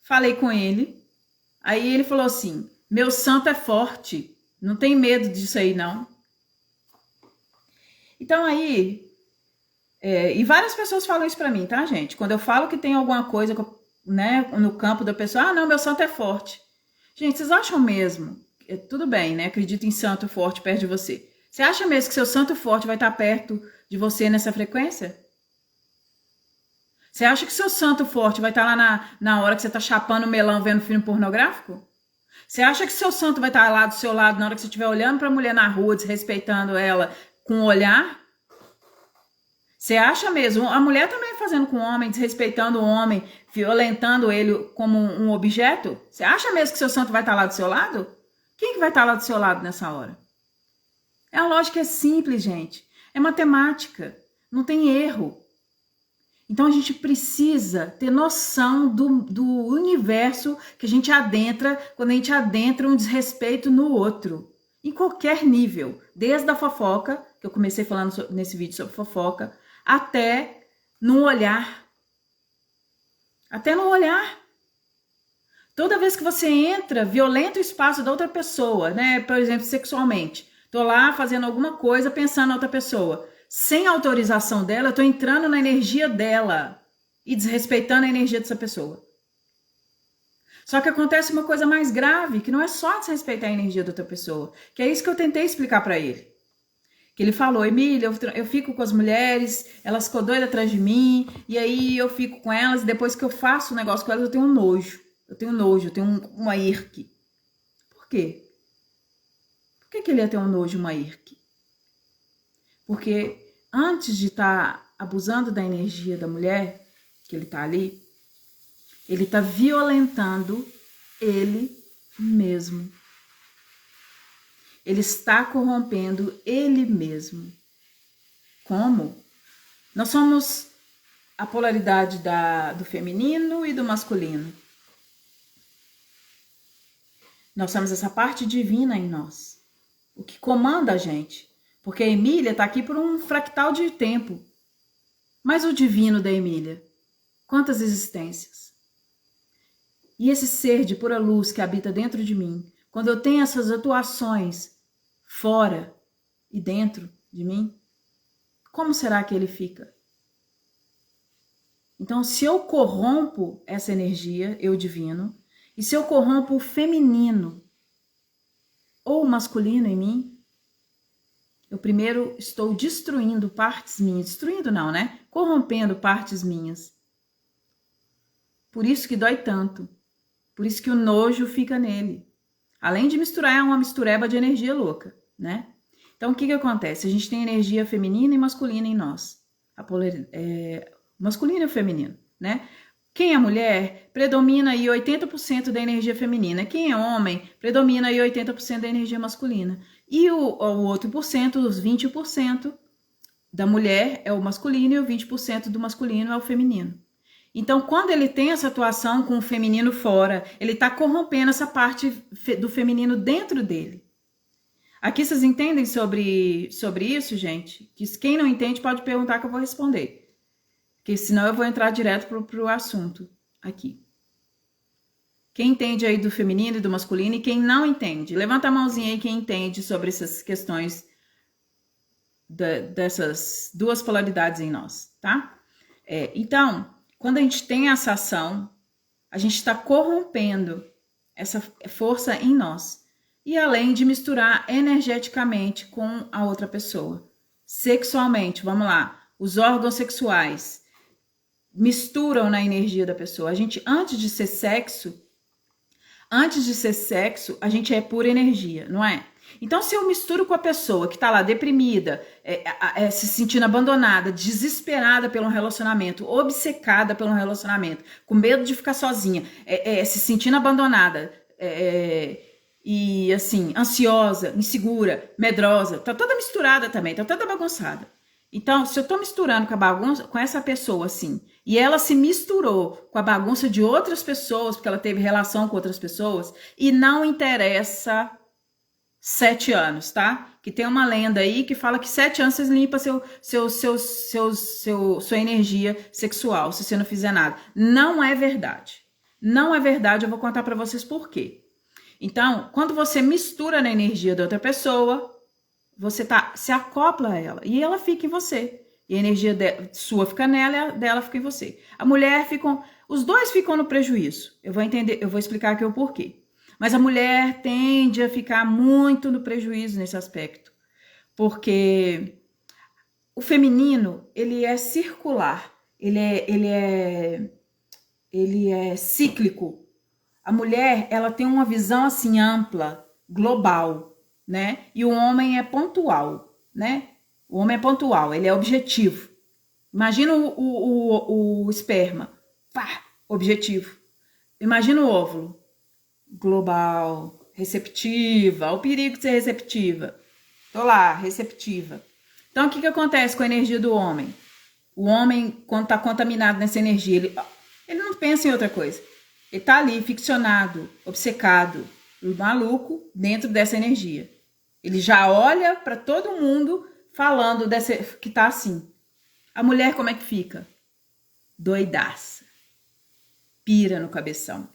falei com ele, aí ele falou assim, meu santo é forte, não tem medo disso aí, não. Então, aí... e várias pessoas falam isso pra mim, tá, gente? Quando eu falo que tem alguma coisa, né, no campo da pessoa, não, meu santo é forte. Gente, vocês acham mesmo? Tudo bem, né? Acredito em santo forte perto de você. Você acha mesmo que seu santo forte vai estar perto de você nessa frequência? Você acha que seu santo forte vai estar lá na hora que você tá chapando melão vendo filme pornográfico? Você acha que seu santo vai estar lá do seu lado na hora que você estiver olhando pra mulher na rua, desrespeitando ela com um olhar? Você acha mesmo? A mulher também fazendo com o homem, desrespeitando o homem, violentando ele como um objeto? Você acha mesmo que seu santo vai estar lá do seu lado? Quem que vai estar lá do seu lado nessa hora? A lógica é simples, gente. É matemática. Não tem erro. Então a gente precisa ter noção do universo que a gente adentra quando a gente adentra um desrespeito no outro. Em qualquer nível. Desde a fofoca, que eu comecei falando nesse vídeo sobre fofoca, até no olhar. Até no olhar. Toda vez que você entra, violenta o espaço da outra pessoa, né? Por exemplo, sexualmente. Tô lá fazendo alguma coisa, pensando na outra pessoa. Sem autorização dela, eu tô entrando na energia dela e desrespeitando a energia dessa pessoa. Só que acontece uma coisa mais grave, que não é só desrespeitar a energia da outra pessoa, que é isso que eu tentei explicar para ele. Que ele falou, Emília, eu fico com as mulheres, elas ficam doidas atrás de mim, e aí eu fico com elas, e depois que eu faço o negócio com elas, eu tenho um nojo. Eu tenho uma irque. Por quê? Por que ele ia ter um nojo, uma irque? Porque antes de estar abusando da energia da mulher, que ele tá ali, ele tá violentando ele mesmo. Ele está corrompendo ele mesmo. Como? Nós somos a polaridade do feminino e do masculino. Nós somos essa parte divina em nós. O que comanda a gente. Porque a Emília está aqui por um fractal de tempo. Mas o divino da Emília, quantas existências? E esse ser de pura luz que habita dentro de mim, quando eu tenho essas atuações fora e dentro de mim, como será que ele fica? Então, se eu corrompo essa energia, eu divino, e se eu corrompo o feminino ou o masculino em mim, eu primeiro estou destruindo partes minhas. Destruindo não, né? Corrompendo partes minhas. Por isso que dói tanto. Por isso que o nojo fica nele. Além de misturar, é uma mistureba de energia louca, né? Então, o que acontece? A gente tem energia feminina e masculina em nós. Masculino e feminino, né? Quem é mulher, predomina aí 80% da energia feminina. Quem é homem, predomina aí 80% da energia masculina. E o outro por cento, os 20% da mulher é o masculino e o 20% do masculino é o feminino. Então, quando ele tem essa atuação com o feminino fora, ele está corrompendo essa parte do feminino dentro dele. Aqui vocês entendem sobre isso, gente? Que quem não entende pode perguntar que eu vou responder. Porque senão eu vou entrar direto pro assunto aqui. Quem entende aí do feminino e do masculino e quem não entende? Levanta a mãozinha aí quem entende sobre essas questões dessas duas polaridades em nós, tá? Então, quando a gente tem essa ação, a gente está corrompendo essa força em nós. E além de misturar energeticamente com a outra pessoa. Sexualmente, vamos lá, os órgãos sexuais misturam na energia da pessoa. A gente, antes de ser sexo, a gente é pura energia, não é? Então, se eu misturo com a pessoa que tá lá deprimida, se sentindo abandonada, desesperada pelo relacionamento, obcecada pelo relacionamento, com medo de ficar sozinha, se sentindo abandonada, e assim, ansiosa, insegura, medrosa, tá toda misturada também, tá toda bagunçada. Então, se eu tô misturando com a bagunça, com essa pessoa assim, e ela se misturou com a bagunça de outras pessoas, porque ela teve relação com outras pessoas, e não interessa 7 anos, tá? Que tem uma lenda aí que fala que 7 anos você limpa sua energia sexual, se você não fizer nada. Não é verdade. Não é verdade, eu vou contar pra vocês por quê. Então, quando você mistura na energia da outra pessoa, você se acopla a ela e ela fica em você. E a energia sua fica nela e a dela fica em você. A mulher os dois ficam no prejuízo. Eu vou explicar aqui o porquê. Mas a mulher tende a ficar muito no prejuízo nesse aspecto. Porque o feminino, ele é circular, ele é cíclico. A mulher, ela tem uma visão assim ampla, global, né? E o homem é pontual, né? O homem é pontual, ele é objetivo. Imagina o esperma, pá, objetivo. Imagina o óvulo, global, receptiva, o perigo de ser receptiva. Tô lá, receptiva. Então, o que acontece com a energia do homem? O homem, quando tá contaminado nessa energia, ele não pensa em outra coisa. Ele tá ali, ficcionado, obcecado, maluco, dentro dessa energia. Ele já olha para todo mundo falando que tá assim. A mulher como é que fica? Doidaça. Pira no cabeção.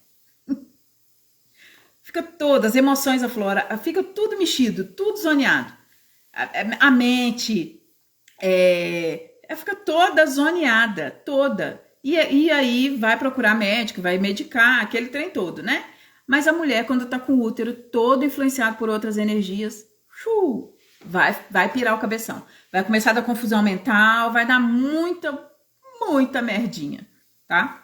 Fica todas as emoções afloram, fica tudo mexido, tudo zoneado. A mente fica toda zoneada, toda. E aí vai procurar médico, vai medicar, aquele trem todo, né? Mas a mulher, quando tá com o útero todo influenciado por outras energias, vai pirar o cabeção. Vai começar a dar confusão mental, vai dar muita merdinha, tá?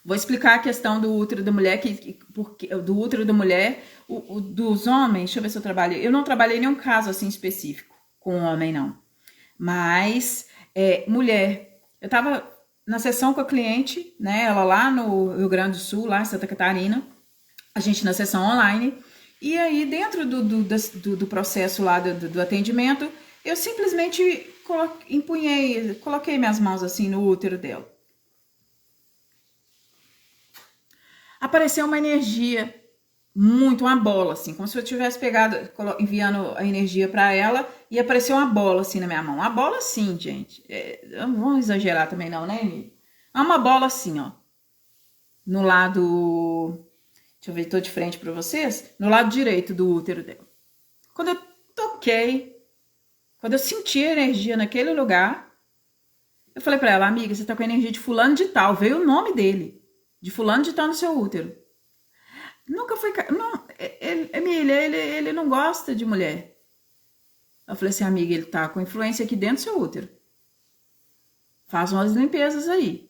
Vou explicar a questão do útero da mulher, do útero da mulher, dos homens, deixa eu ver se eu trabalhei. Eu não trabalhei em nenhum caso assim específico com homem, não. Mas, mulher, eu tava na sessão com a cliente, né? Ela lá no Rio Grande do Sul, lá em Santa Catarina, a gente na sessão online. E aí, dentro do processo lá do atendimento, eu simplesmente coloquei minhas mãos assim no útero dela. Apareceu uma energia, uma bola, assim, como se eu tivesse enviando a energia para ela, e apareceu uma bola, assim, na minha mão. Uma bola assim, gente. Não vamos exagerar também não, né, Emílio? É uma bola assim, ó. No lado... Deixa eu ver, tô de frente para vocês. No lado direito do útero dela. Quando eu toquei, quando eu senti a energia naquele lugar, eu falei para ela, amiga, você tá com a energia de fulano de tal. Veio o nome dele. De fulano de tal no seu útero. Nunca foi... Não, Emília, ele não gosta de mulher. Eu falei assim, amiga, ele tá com influência aqui dentro do seu útero. Faz umas limpezas aí.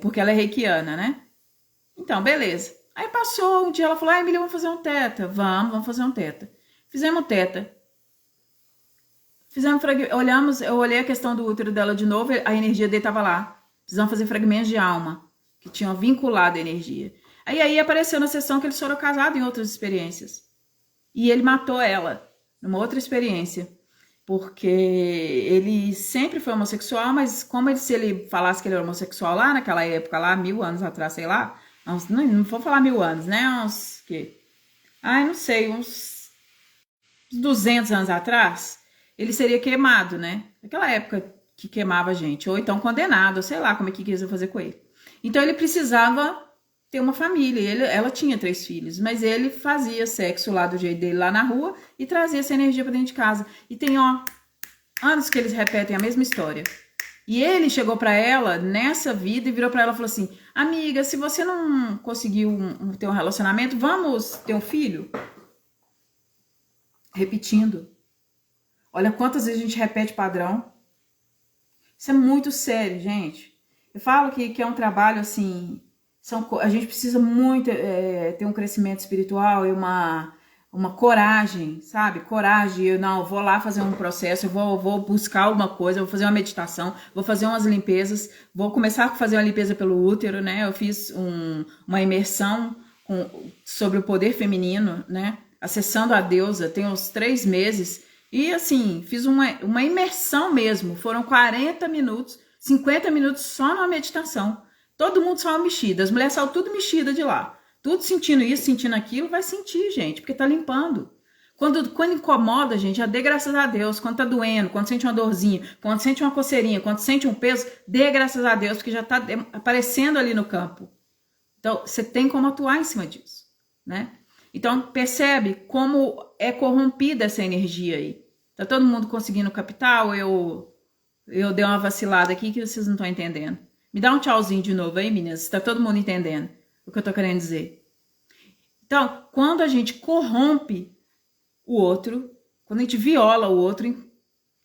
Porque ela é reikiana, né? Então, beleza. Aí passou um dia, ela falou, Emília, vamos fazer um teta. Vamos fazer um teta. Fizemos teta. Olhamos, eu olhei a questão do útero dela de novo, a energia dele estava lá. Precisamos fazer fragmentos de alma, que tinham vinculado a energia. Aí apareceu na sessão que eles foram casados em outras experiências. E ele matou ela, numa outra experiência. Porque ele sempre foi homossexual, mas como se ele falasse que ele era homossexual lá naquela época, lá 1000 anos atrás, sei lá, não vou falar 1000 anos, né? Uns, que? Ai, não sei, uns 200 anos atrás, ele seria queimado, né? Naquela época que queimava a gente, ou então condenado, sei lá como é que quis fazer com ele. Então ele precisava ter uma família, ela tinha 3 filhos, mas ele fazia sexo lá do jeito dele lá na rua e trazia essa energia pra dentro de casa. E tem, anos que eles repetem a mesma história. E ele chegou pra ela nessa vida e virou pra ela e falou assim, amiga, se você não conseguiu ter um relacionamento, vamos ter um filho? Repetindo. Olha quantas vezes a gente repete padrão. Isso é muito sério, gente. Eu falo que é um trabalho assim, a gente precisa muito ter um crescimento espiritual e uma coragem, sabe? Coragem. Eu vou lá fazer um processo, eu vou buscar alguma coisa, eu vou fazer uma meditação, vou fazer umas limpezas, vou começar a fazer uma limpeza pelo útero, né? Eu fiz uma imersão sobre o poder feminino, né? Acessando a deusa, tem uns 3 meses. E assim, fiz uma imersão mesmo. Foram 40 minutos, 50 minutos só numa meditação. Todo mundo saiu mexido. As mulheres saíram tudo mexidas de lá. Tudo sentindo isso, sentindo aquilo. Vai sentir, gente, porque tá limpando. Quando incomoda, gente, já dê graças a Deus. Quando tá doendo, quando sente uma dorzinha, quando sente uma coceirinha, quando sente um peso, dê graças a Deus, porque já tá aparecendo ali no campo. Então, você tem como atuar em cima disso, né? Então, percebe como é corrompida essa energia aí. Tá todo mundo conseguindo capital? Eu dei uma vacilada aqui que vocês não estão entendendo. Me dá um tchauzinho de novo aí, meninas. Tá todo mundo entendendo o que eu tô querendo dizer? Então, quando a gente corrompe o outro, quando a gente viola o outro em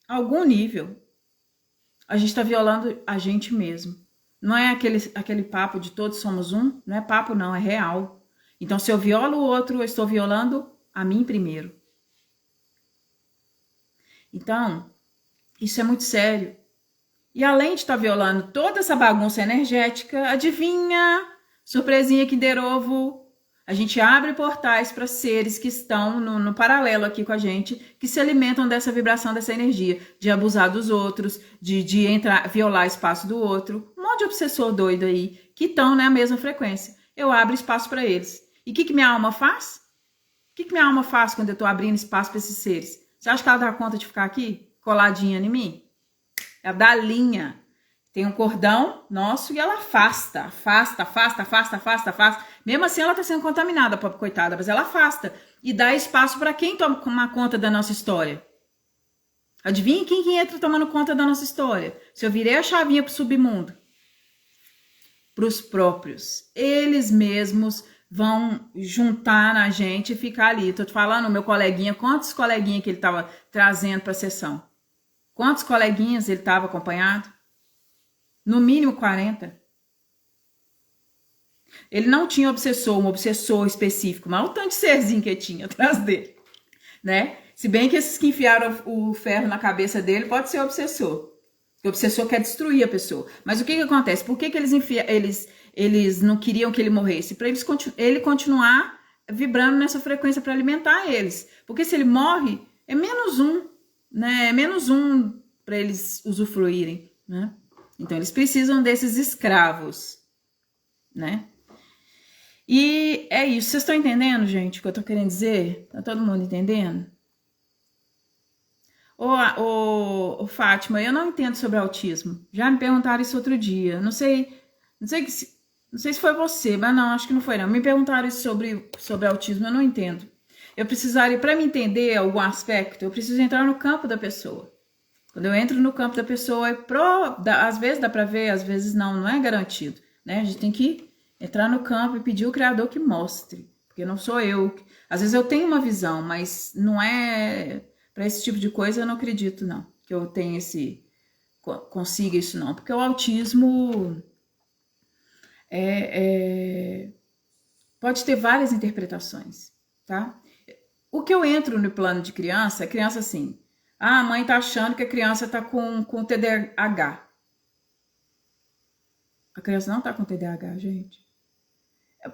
algum nível, a gente tá violando a gente mesmo. Não é aquele papo de todos somos um? Não é papo não, é real. Então, se eu violo o outro, eu estou violando a mim primeiro. Então, isso é muito sério. E além de estar violando toda essa bagunça energética, adivinha? Surpresinha Kinder Ovo. A gente abre portais para seres que estão no paralelo aqui com a gente, que se alimentam dessa vibração, dessa energia, de abusar dos outros, de entrar, violar o espaço do outro. Um monte de obsessor doido aí, que estão na mesma frequência. Eu abro espaço para eles. E o que minha alma faz? O que minha alma faz quando eu estou abrindo espaço para esses seres? Você acha que ela dá conta de ficar aqui, coladinha em mim? Ela dá linha. Tem um cordão nosso e ela afasta. Mesmo assim, ela está sendo contaminada, pobre coitada, mas ela afasta. E dá espaço para quem toma conta da nossa história. Adivinha quem entra tomando conta da nossa história? Se eu virei a chavinha para o submundo. Para os próprios. Eles mesmos vão juntar na gente e ficar ali. Tô te falando, meu coleguinha, quantos coleguinhas que ele estava trazendo para a sessão? Quantos coleguinhas ele estava acompanhado? No mínimo 40. Ele não tinha um obsessor específico, mas o tanto de serzinho que tinha atrás dele, né? Se bem que esses que enfiaram o ferro na cabeça dele pode ser obsessor. O obsessor quer destruir a pessoa. Mas o que acontece? Por que eles não queriam que ele morresse? Para ele continuar vibrando nessa frequência para alimentar eles. Porque se ele morre, é menos um, né? É menos um para eles usufruírem, né? Então eles precisam desses escravos, né? E é isso. Vocês estão entendendo, gente, o que eu tô querendo dizer? Tá todo mundo entendendo? Ô, Fátima, eu não entendo sobre autismo. Já me perguntaram isso outro dia. Não sei se foi você, mas não, acho que não foi não. Me perguntaram isso sobre autismo, eu não entendo. Eu precisaria, para me entender algum aspecto, eu preciso entrar no campo da pessoa. Quando eu entro no campo da pessoa, às vezes dá para ver, às vezes não é garantido, né? A gente tem que entrar no campo e pedir ao Criador que mostre, porque não sou eu. Às vezes eu tenho uma visão, mas não é para esse tipo de coisa, eu não acredito não, que eu tenha consiga isso não, porque o autismo pode ter várias interpretações, tá? O que eu entro no plano de criança, é criança assim, a mãe tá achando que a criança tá com TDAH. A criança não tá com TDAH, gente.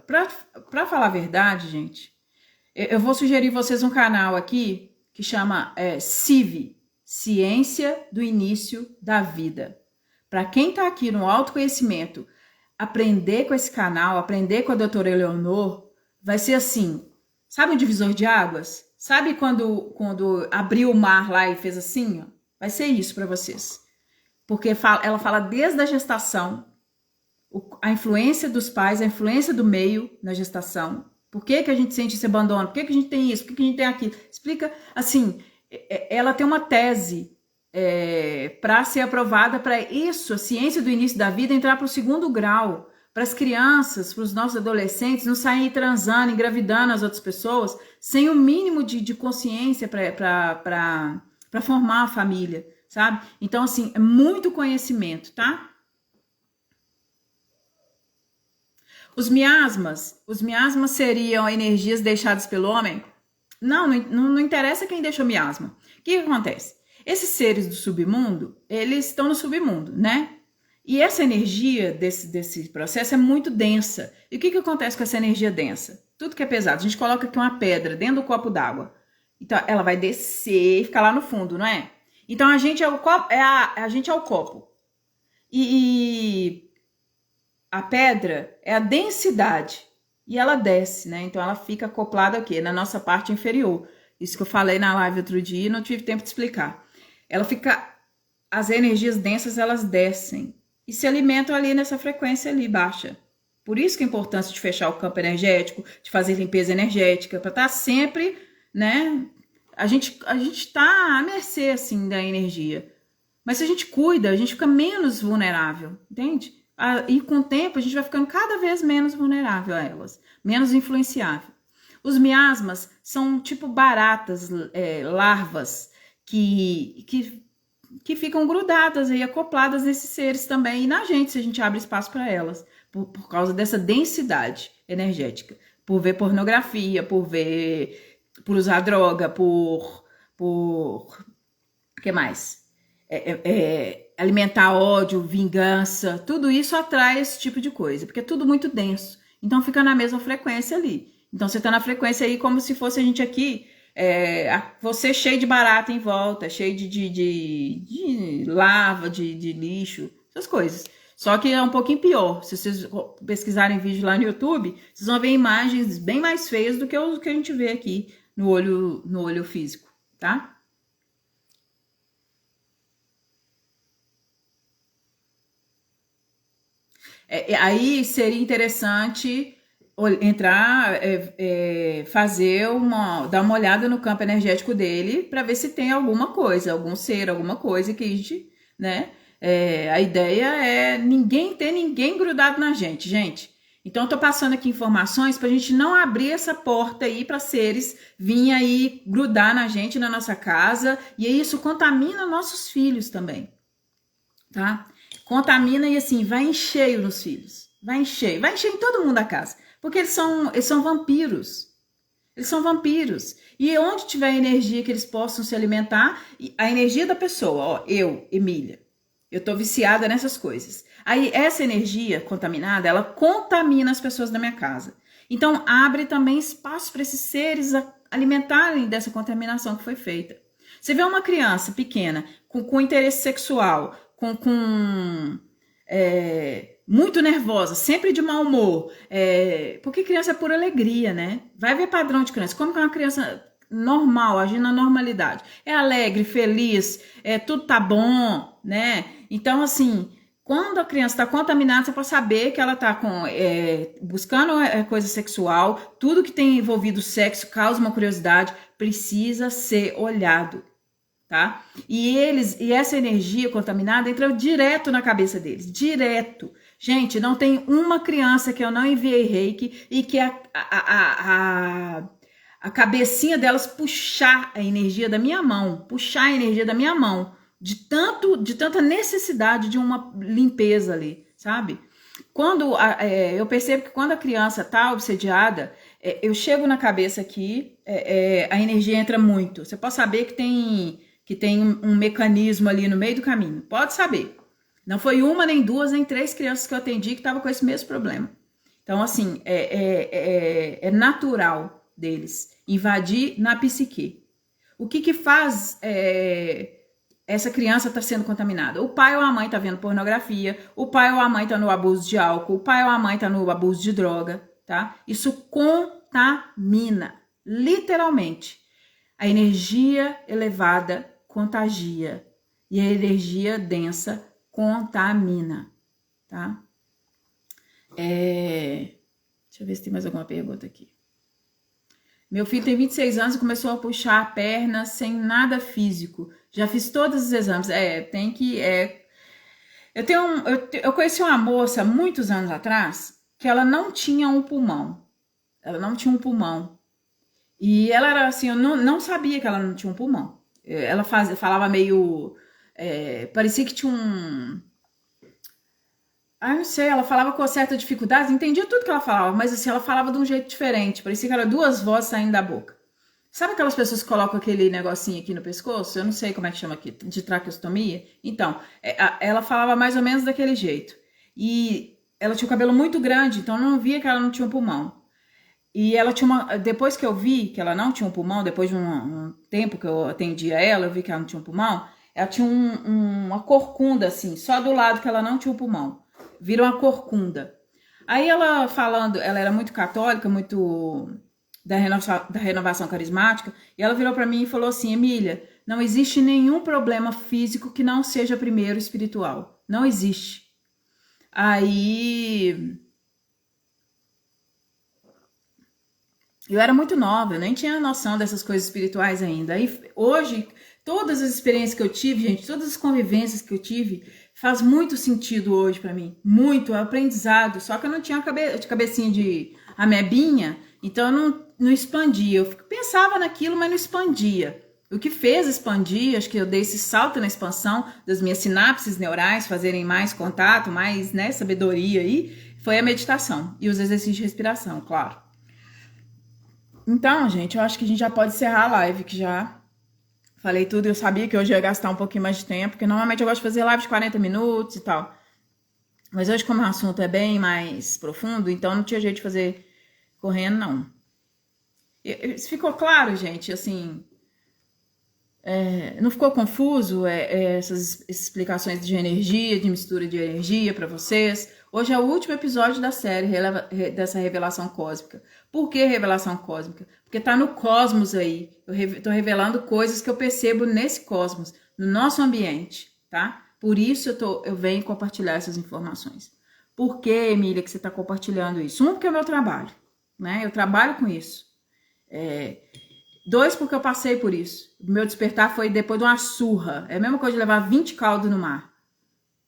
Pra falar a verdade, gente, eu vou sugerir vocês um canal aqui que chama CIV, Ciência do Início da Vida. Para quem tá aqui no autoconhecimento, aprender com esse canal, aprender com a doutora Eleonor, vai ser assim, sabe o divisor de águas? Sabe quando abriu o mar lá e fez assim? Ó? Vai ser isso para vocês. Porque ela fala desde a gestação, a influência dos pais, a influência do meio na gestação. Por que a gente sente esse abandono? Por que a gente tem isso? Por que a gente tem aquilo? Explica, assim, ela tem uma tese para ser aprovada para isso, a ciência do início da vida, entrar para o 2º grau, para as crianças, para os nossos adolescentes, não saírem transando, engravidando as outras pessoas, sem o mínimo de consciência para formar a família, sabe? Então, assim, é muito conhecimento, tá? Os miasmas seriam energias deixadas pelo homem? Não interessa quem deixou miasma. O que acontece? Esses seres do submundo, eles estão no submundo, né? E essa energia desse processo é muito densa. E o que acontece com essa energia densa? Tudo que é pesado. A gente coloca aqui uma pedra dentro do copo d'água. Então, ela vai descer e ficar lá no fundo, não é? Então, a gente é o copo. A gente é o copo. E a pedra é a densidade. E ela desce, né? Então, ela fica acoplada aqui, na nossa parte inferior. Isso que eu falei na live outro dia e não tive tempo de explicar. Ela fica... As energias densas, elas descem. E se alimentam ali nessa frequência ali baixa. Por isso que a importância de fechar o campo energético, de fazer limpeza energética, para estar sempre, né? A gente tá à mercê, assim, da energia. Mas se a gente cuida, a gente fica menos vulnerável, entende? E com o tempo, a gente vai ficando cada vez menos vulnerável a elas, menos influenciável. Os miasmas são tipo baratas, larvas, que ficam grudadas e acopladas nesses seres também, e na gente, se a gente abre espaço para elas, por causa dessa densidade energética, por ver pornografia, por usar droga, por que mais? Alimentar ódio, vingança, tudo isso atrai esse tipo de coisa, porque é tudo muito denso, então fica na mesma frequência ali. Então você tá na frequência aí como se fosse a gente aqui, você cheio de barata em volta, cheio de lava, de lixo, essas coisas. Só que é um pouquinho pior. Se vocês pesquisarem vídeo lá no YouTube, vocês vão ver imagens bem mais feias do que o que a gente vê aqui no olho físico, tá? Aí seria interessante entrar, dar uma olhada no campo energético dele para ver se tem alguma coisa, algum ser, alguma coisa que a gente, né? A ideia é ter ninguém grudado na gente. Então, eu tô passando aqui informações pra gente não abrir essa porta aí para seres virem aí grudar na gente, na nossa casa, e isso contamina nossos filhos também, tá? Contamina e assim, vai em cheio nos filhos, vai encher em todo mundo da casa, porque eles são vampiros. Eles são vampiros. E onde tiver energia que eles possam se alimentar, a energia da pessoa, ó, eu, Emília, eu tô viciada nessas coisas. Aí essa energia contaminada, ela contamina as pessoas da minha casa. Então abre também espaço para esses seres alimentarem dessa contaminação que foi feita. Você vê uma criança pequena com interesse sexual, muito nervosa, sempre de mau humor, porque criança é por alegria, né? Vai ver padrão de criança. Como que é uma criança normal, agindo na normalidade? É alegre, feliz, tudo tá bom, né? Então, assim, quando a criança está contaminada, você pode saber que ela está buscando coisa sexual, tudo que tem envolvido sexo causa uma curiosidade, precisa ser olhado, tá? E essa energia contaminada entra direto na cabeça deles, direto. Gente, não tem uma criança que eu não enviei reiki e que a cabecinha delas puxar a energia da minha mão, de tanta necessidade de uma limpeza ali, sabe? Quando eu percebo que quando a criança está obsediada, eu chego na cabeça aqui, a energia entra muito. Você pode saber que tem um mecanismo ali no meio do caminho. Pode saber. Não foi uma, nem duas, nem três crianças que eu atendi que estavam com esse mesmo problema. Então, assim, é natural deles invadir na psique. O que faz essa criança estar sendo contaminada? O pai ou a mãe está vendo pornografia, o pai ou a mãe está no abuso de álcool, o pai ou a mãe está no abuso de droga, tá? Isso contamina, literalmente. A energia elevada contagia e a energia densa contamina, tá? Deixa eu ver se tem mais alguma pergunta aqui. Meu filho tem 26 anos e começou a puxar a perna sem nada físico. Já fiz todos os exames. Tem que... Eu conheci uma moça muitos anos atrás que ela não tinha um pulmão. Ela não tinha um pulmão. E ela era assim, eu não sabia que ela não tinha um pulmão. Ela falava meio... parecia que tinha um... não sei, ela falava com certa dificuldade, entendia tudo que ela falava, mas assim, ela falava de um jeito diferente, parecia que era duas vozes saindo da boca. Sabe aquelas pessoas que colocam aquele negocinho aqui no pescoço? Eu não sei como é que chama aqui, de traqueostomia? Então, ela falava mais ou menos daquele jeito. E ela tinha o cabelo muito grande, então eu não via que ela não tinha um pulmão. E ela tinha depois que eu vi que ela não tinha um pulmão, depois de um tempo que eu atendia ela, eu vi que ela não tinha um pulmão, ela tinha uma corcunda assim, só do lado que ela não tinha um pulmão. Vira uma corcunda. Aí ela falando, ela era muito católica, muito da renovação carismática, e ela virou para mim e falou assim: Emília, não existe nenhum problema físico que não seja primeiro espiritual. Não existe. Aí eu era muito nova, eu nem tinha noção dessas coisas espirituais ainda. Aí hoje, todas as experiências que eu tive, gente, todas as convivências que eu tive, faz muito sentido hoje pra mim. Muito, é aprendizado. Só que eu não tinha cabecinha de amebinha, então eu não expandia. Eu pensava naquilo, mas não expandia. O que fez expandir, acho que eu dei esse salto na expansão das minhas sinapses neurais, fazerem mais contato, mais, né, sabedoria aí, foi a meditação e os exercícios de respiração, claro. Então, gente, eu acho que a gente já pode encerrar a live, que já falei tudo. Eu sabia que hoje eu ia gastar um pouquinho mais de tempo, porque normalmente eu gosto de fazer live de 40 minutos e tal. Mas hoje, como o assunto é bem mais profundo, então não tinha jeito de fazer correndo, não. Isso ficou claro, gente, assim... não ficou confuso essas explicações de energia, de mistura de energia para vocês? Hoje é o último episódio da série dessa revelação cósmica. Por que revelação cósmica? Porque tá no cosmos aí. Eu tô revelando coisas que eu percebo nesse cosmos, no nosso ambiente, tá? Por isso eu venho compartilhar essas informações. Por que, Emília, que você tá compartilhando isso? Porque é o meu trabalho, né? Eu trabalho com isso. Dois, porque eu passei por isso. O meu despertar foi depois de uma surra. É a mesma coisa de levar 20 caldos no mar.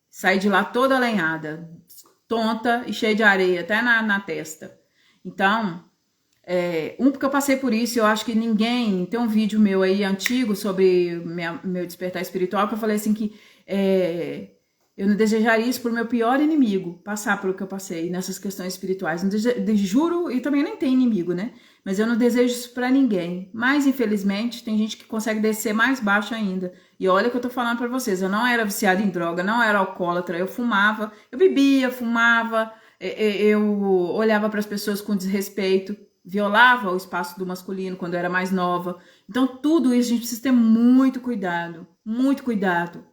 Sair de lá toda alenhada, tonta e cheia de areia, até na testa. Então, porque eu passei por isso, eu acho que ninguém... Tem um vídeo meu aí antigo sobre meu despertar espiritual, que eu falei assim que eu não desejaria isso pro meu pior inimigo, passar pelo que eu passei nessas questões espirituais. Não juro, e também nem tem inimigo, né? Mas eu não desejo isso pra ninguém. Mas, infelizmente, tem gente que consegue descer mais baixo ainda. E olha o que eu tô falando pra vocês. Eu não era viciada em droga, não era alcoólatra. Eu fumava, eu bebia, fumava. Eu olhava para as pessoas com desrespeito. Violava o espaço do masculino quando eu era mais nova. Então, tudo isso a gente precisa ter muito cuidado. Muito cuidado.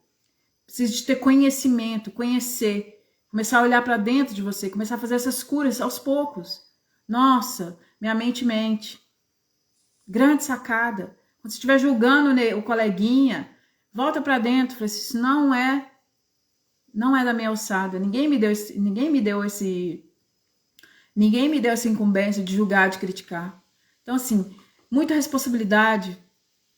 Precisa de ter conhecimento, conhecer. Começar a olhar pra dentro de você. Começar a fazer essas curas aos poucos. Nossa... Minha mente mente. Grande sacada. Quando você estiver julgando o coleguinha, volta pra dentro. Fala assim, isso não é da minha alçada. Ninguém me deu essa incumbência de julgar, de criticar. Então, assim, muita responsabilidade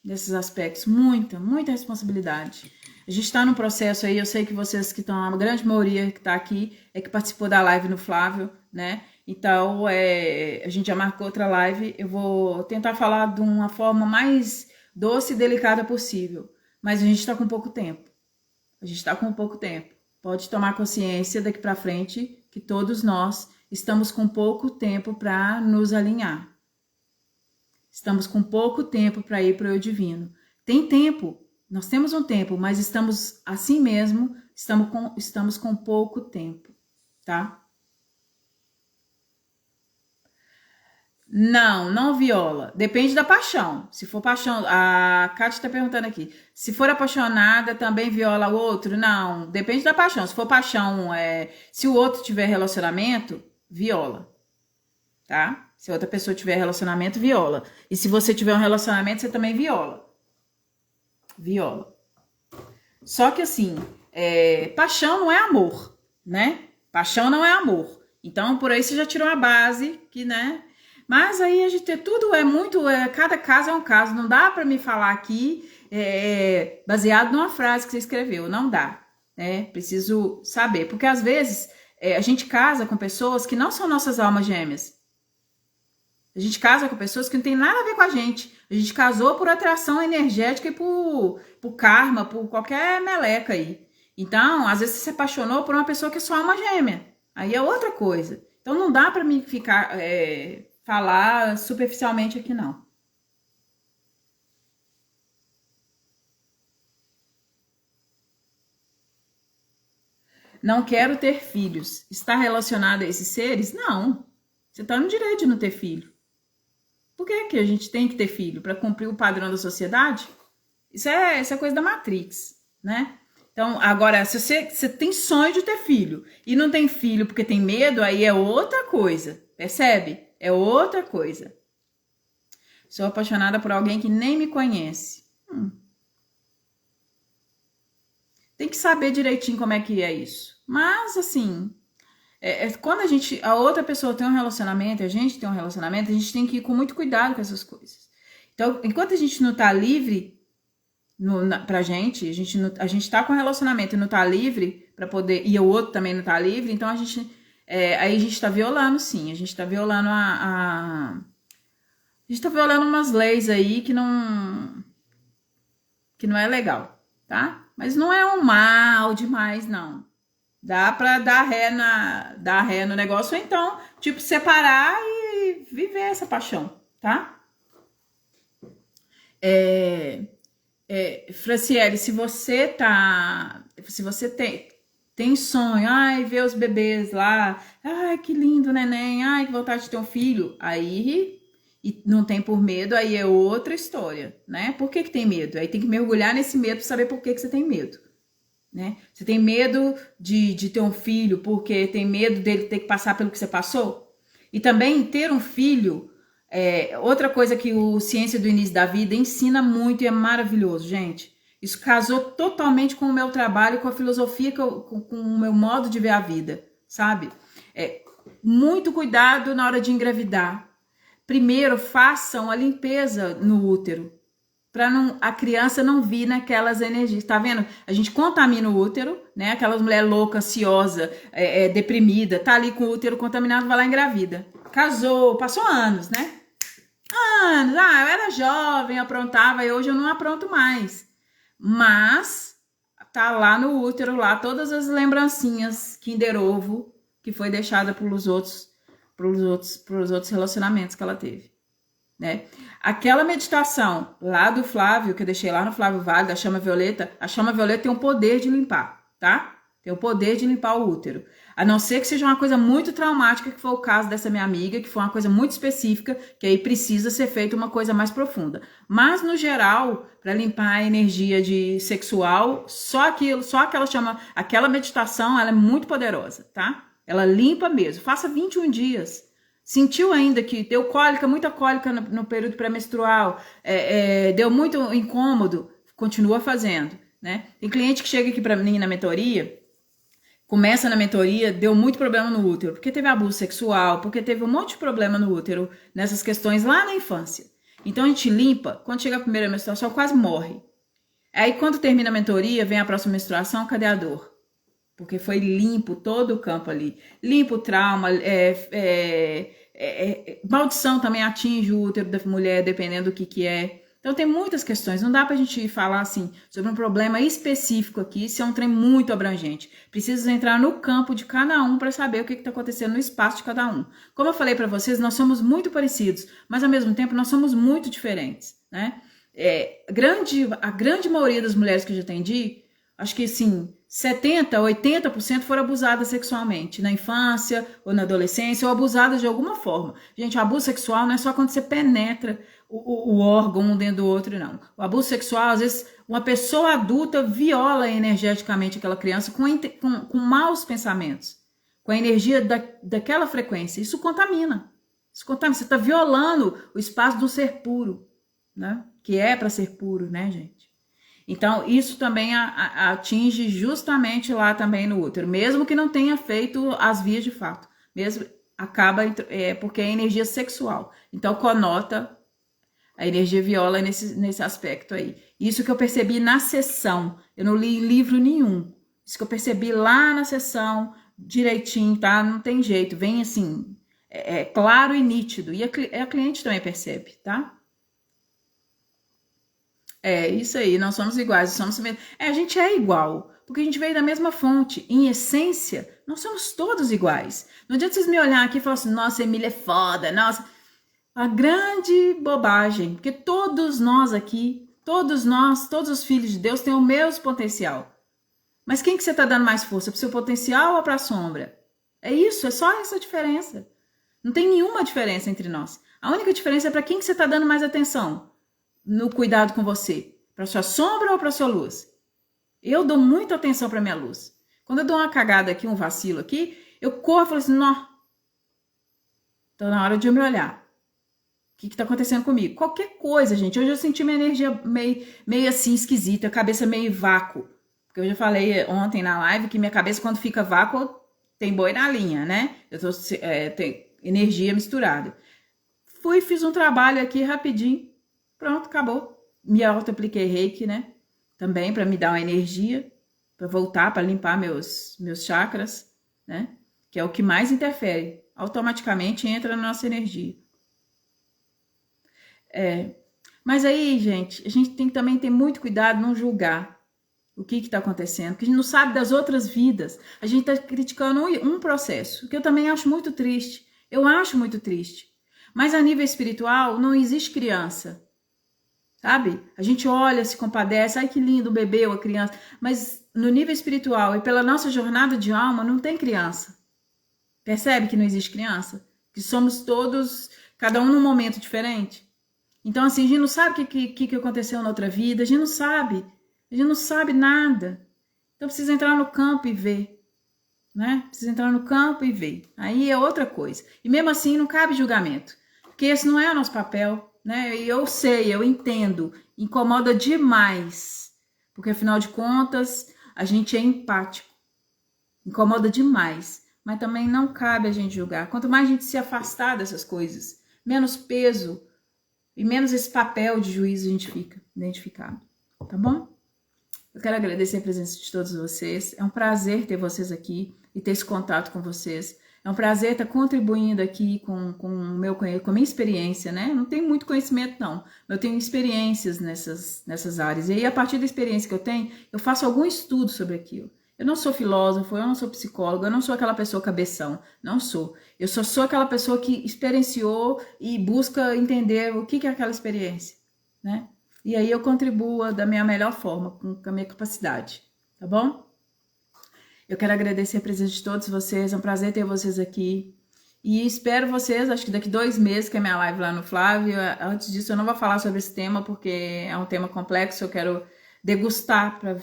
nesses aspectos. Muita responsabilidade. A gente está num processo aí, eu sei que vocês que estão, a grande maioria que está aqui, que participou da live no Flávio, né? Então, a gente já marcou outra live. Eu vou tentar falar de uma forma mais doce e delicada possível. Mas a gente está com pouco tempo. Pode tomar consciência daqui para frente que todos nós estamos com pouco tempo para nos alinhar. Estamos com pouco tempo para ir para o eu divino. Tem tempo, nós temos um tempo, mas estamos assim mesmo, estamos com pouco tempo, tá? Não viola. Depende da paixão. Se for paixão, a Kátia está perguntando aqui. Se for apaixonada, também viola o outro? Não, depende da paixão. Se for paixão, se o outro tiver relacionamento, viola, tá? Se outra pessoa tiver relacionamento, viola. E se você tiver um relacionamento, você também viola. Viola. Só que assim, paixão não é amor, né? Paixão não é amor. Então, por aí você já tirou a base que, né? Mas aí a gente tudo cada caso é um caso, não dá para me falar aqui baseado numa frase que você escreveu, não dá, né? Preciso saber, porque às vezes a gente casa com pessoas que não são nossas almas gêmeas. A gente casa com pessoas que não tem nada a ver com a gente. A gente casou por atração energética e por karma, por qualquer meleca aí. Então, às vezes você se apaixonou por uma pessoa que é sua alma gêmea. Aí é outra coisa. Então não dá para mim ficar falar superficialmente aqui, não. Não quero ter filhos. Está relacionado a esses seres? Não. Você está no direito de não ter filho. Por que a gente tem que ter filho? Para cumprir o padrão da sociedade? Isso é coisa da Matrix, né? Então, agora, se você tem sonho de ter filho e não tem filho porque tem medo, aí é outra coisa. Percebe? É outra coisa. Sou apaixonada por alguém que nem me conhece. Tem que saber direitinho como é que é isso. Mas, assim, quando a outra pessoa tem um relacionamento, a gente tem um relacionamento, a gente tem que ir com muito cuidado com essas coisas. Então, enquanto a gente não tá livre pra gente, a gente tá com um relacionamento e não tá livre pra poder, e o outro também não tá livre, então aí a gente tá violando, sim. A gente tá violando a gente tá violando umas leis aí que não é legal, tá? Mas não é um mal demais, não. Dá pra dar ré no negócio, ou então, tipo, separar e viver essa paixão, tá? Franciele, se você tem sonho, ai, ver os bebês lá, ai, que lindo, neném, ai, que vontade de ter um filho, aí, e não tem por medo, aí é outra história, né? Por que tem medo? Aí tem que mergulhar nesse medo pra saber por que você tem medo, né? Você tem medo de ter um filho porque tem medo dele ter que passar pelo que você passou? E também ter um filho, outra coisa que o Ciência do Início da Vida ensina muito e é maravilhoso, gente. Isso casou totalmente com o meu trabalho, com a filosofia, com o meu modo de ver a vida, sabe? Muito cuidado na hora de engravidar. Primeiro, façam a limpeza no útero, para a criança não vir naquelas energias. Tá vendo? A gente contamina o útero, né? Aquelas mulher louca, ansiosa, deprimida, tá ali com o útero contaminado, vai lá engravida. Casou, passou anos, né? Anos, eu era jovem, aprontava, e hoje eu não apronto mais. Mas tá lá no útero, lá todas as lembrancinhas Kinder Ovo que foi deixada pros outros relacionamentos que ela teve, né? Aquela meditação lá do Flávio, que eu deixei lá no Flávio Vale, da chama violeta, a chama violeta tem o poder de limpar, tá? Tem o poder de limpar o útero. A não ser que seja uma coisa muito traumática, que foi o caso dessa minha amiga, que foi uma coisa muito específica, que aí precisa ser feita uma coisa mais profunda. Mas, no geral, para limpar a energia sexual, só aquela aquela meditação, ela é muito poderosa, tá? Ela limpa mesmo. Faça 21 dias. Sentiu ainda que deu cólica, muita cólica no período pré-menstrual, deu muito incômodo, continua fazendo, né? Tem cliente que chega aqui para mim na mentoria, começa na mentoria, deu muito problema no útero, porque teve abuso sexual, porque teve um monte de problema no útero, nessas questões lá na infância. Então a gente limpa, quando chega a primeira menstruação, quase morre. Aí quando termina a mentoria, vem a próxima menstruação, cadê a dor? Porque foi limpo todo o campo ali. Limpo o trauma, maldição também atinge o útero da mulher, dependendo do que é. Então tem muitas questões, não dá pra gente falar assim sobre um problema específico aqui, se é um trem muito abrangente. Precisa entrar no campo de cada um para saber o que está acontecendo no espaço de cada um. Como eu falei para vocês, nós somos muito parecidos, mas ao mesmo tempo nós somos muito diferentes, né? A grande maioria das mulheres que eu já atendi, acho que assim, 70%, 80% foram abusadas sexualmente na infância ou na adolescência, ou abusadas de alguma forma. Gente, o abuso sexual não é só quando você penetra o órgão um dentro do outro, não. O abuso sexual, às vezes, uma pessoa adulta viola energeticamente aquela criança com maus pensamentos, com a energia daquela frequência. Isso contamina. Isso contamina. Você está violando o espaço do ser puro, né? Que é para ser puro, né, gente? Então, isso também atinge justamente lá também no útero, mesmo que não tenha feito as vias de fato, mesmo acaba, porque é energia sexual, então conota a energia viola nesse aspecto aí. Isso que eu percebi na sessão, eu não li livro nenhum, isso que eu percebi lá na sessão, direitinho, tá? Não tem jeito, vem assim, claro e nítido, e a cliente também percebe, tá? É isso aí, nós somos iguais, a gente é igual, porque a gente veio da mesma fonte. Em essência, nós somos todos iguais. Não adianta vocês me olharem aqui e falar assim, nossa, Emília é foda, nossa. A grande bobagem, porque todos nós aqui, todos os filhos de Deus têm o mesmo potencial. Mas quem que você está dando mais força, para o seu potencial ou para a sombra? É isso, é só essa diferença. Não tem nenhuma diferença entre nós. A única diferença é para quem que você está dando mais atenção no cuidado com você, para sua sombra ou para sua luz. Eu dou muita atenção para minha luz. Quando eu dou uma cagada aqui, um vacilo aqui, eu corro e falo assim, não, tô na hora de eu me olhar. O que tá acontecendo comigo? Qualquer coisa, gente. Hoje eu senti minha energia meio assim esquisita, a cabeça meio vácuo. Porque eu já falei ontem na live que minha cabeça, quando fica vácuo, tem boi na linha, né? Tem energia misturada. Fiz um trabalho aqui rapidinho. Pronto, acabou. Me auto-apliquei reiki, né? Também para me dar uma energia, para voltar, para limpar meus chakras, né? Que é o que mais interfere. Automaticamente entra na nossa energia. Mas aí, gente, a gente tem que também ter muito cuidado, não julgar o que está acontecendo, porque a gente não sabe das outras vidas. A gente está criticando um processo, que eu também acho muito triste. Eu acho muito triste. Mas a nível espiritual, não existe criança. Sabe? A gente olha, se compadece, ai que lindo o bebê ou a criança, mas no nível espiritual e pela nossa jornada de alma não tem criança. Percebe que não existe criança? Que somos todos, cada um num momento diferente. Então assim, a gente não sabe o que aconteceu na outra vida, a gente não sabe nada. Então precisa entrar no campo e ver, né? Precisa entrar no campo e ver. Aí é outra coisa. E mesmo assim não cabe julgamento, porque esse não é o nosso papel. Né? Eu sei, eu entendo, incomoda demais, porque afinal de contas a gente é empático, incomoda demais, mas também não cabe a gente julgar. Quanto mais a gente se afastar dessas coisas, menos peso e menos esse papel de juízo a gente fica identificado, tá bom? Eu quero agradecer a presença de todos vocês, é um prazer ter vocês aqui e ter esse contato com vocês. É um prazer estar contribuindo aqui com a minha experiência, né? Não tenho muito conhecimento, não. Eu tenho experiências nessas áreas. E aí, a partir da experiência que eu tenho, eu faço algum estudo sobre aquilo. Eu não sou filósofo, eu não sou psicólogo, eu não sou aquela pessoa cabeção. Não sou. Eu só sou aquela pessoa que experienciou e busca entender o que é aquela experiência, né? E aí eu contribuo da minha melhor forma, com a minha capacidade, tá bom? Eu quero agradecer a presença de todos vocês, é um prazer ter vocês aqui. E espero vocês, acho que daqui 2 meses, que é minha live lá no Flávio. Antes disso, eu não vou falar sobre esse tema, porque é um tema complexo, eu quero degustar para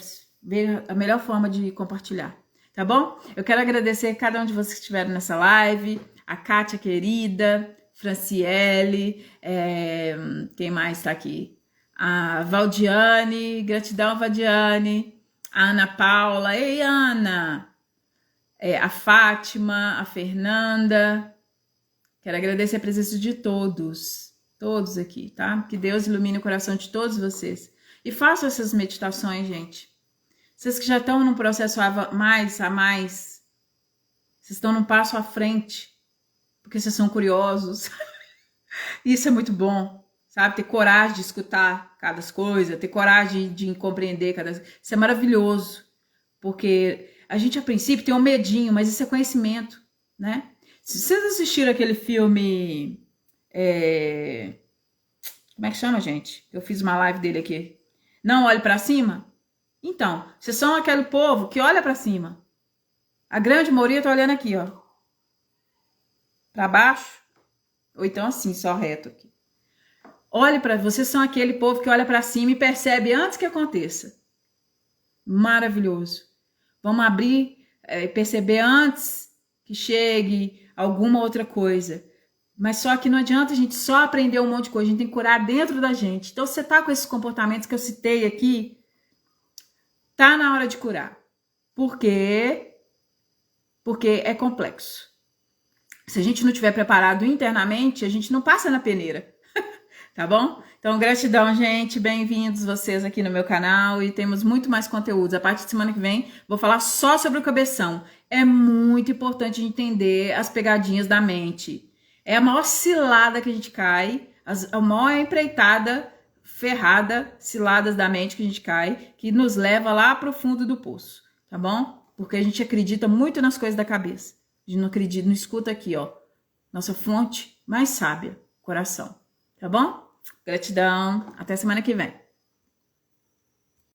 ver a melhor forma de compartilhar, tá bom? Eu quero agradecer a cada um de vocês que estiveram nessa live, a Kátia querida, Franciele, quem mais está aqui? A Valdiane, gratidão Valdiane. A Ana Paula, ei Ana, a Fátima, a Fernanda, quero agradecer a presença de todos aqui, tá? Que Deus ilumine o coração de todos vocês. E façam essas meditações, gente. Vocês que já estão num processo a mais, vocês estão num passo à frente, porque vocês são curiosos. Isso é muito bom, sabe? Ter coragem de escutar cada coisa, ter coragem de compreender cada coisa. Isso é maravilhoso, porque a gente, a princípio, tem um medinho, mas isso é conhecimento, né? Se vocês assistiram aquele filme... Como é que chama, gente? Eu fiz uma live dele aqui. Não Olhe Pra Cima? Então, vocês são aquele povo que olha pra cima. A grande maioria tá olhando aqui, ó. Pra baixo. Ou então assim, só reto aqui. Olhe para vocês são aquele povo que olha para cima e percebe antes que aconteça. Maravilhoso. Vamos abrir e perceber antes que chegue alguma outra coisa. Mas só que não adianta a gente só aprender um monte de coisa. A gente tem que curar dentro da gente. Então, se você tá com esses comportamentos que eu citei aqui, tá na hora de curar. Por quê? Porque é complexo. Se a gente não estiver preparado internamente, a gente não passa na peneira. Tá bom? Então, gratidão, gente. Bem-vindos vocês aqui no meu canal. E temos muito mais conteúdos. A partir de semana que vem, vou falar só sobre o cabeção. É muito importante entender as pegadinhas da mente. É a maior cilada que a gente cai. A maior empreitada, ferrada, ciladas da mente que a gente cai. Que nos leva lá pro fundo do poço. Tá bom? Porque a gente acredita muito nas coisas da cabeça. A gente não acredita, não escuta aqui, ó. Nossa fonte mais sábia, coração. Tá bom? Gratidão. Até semana que vem.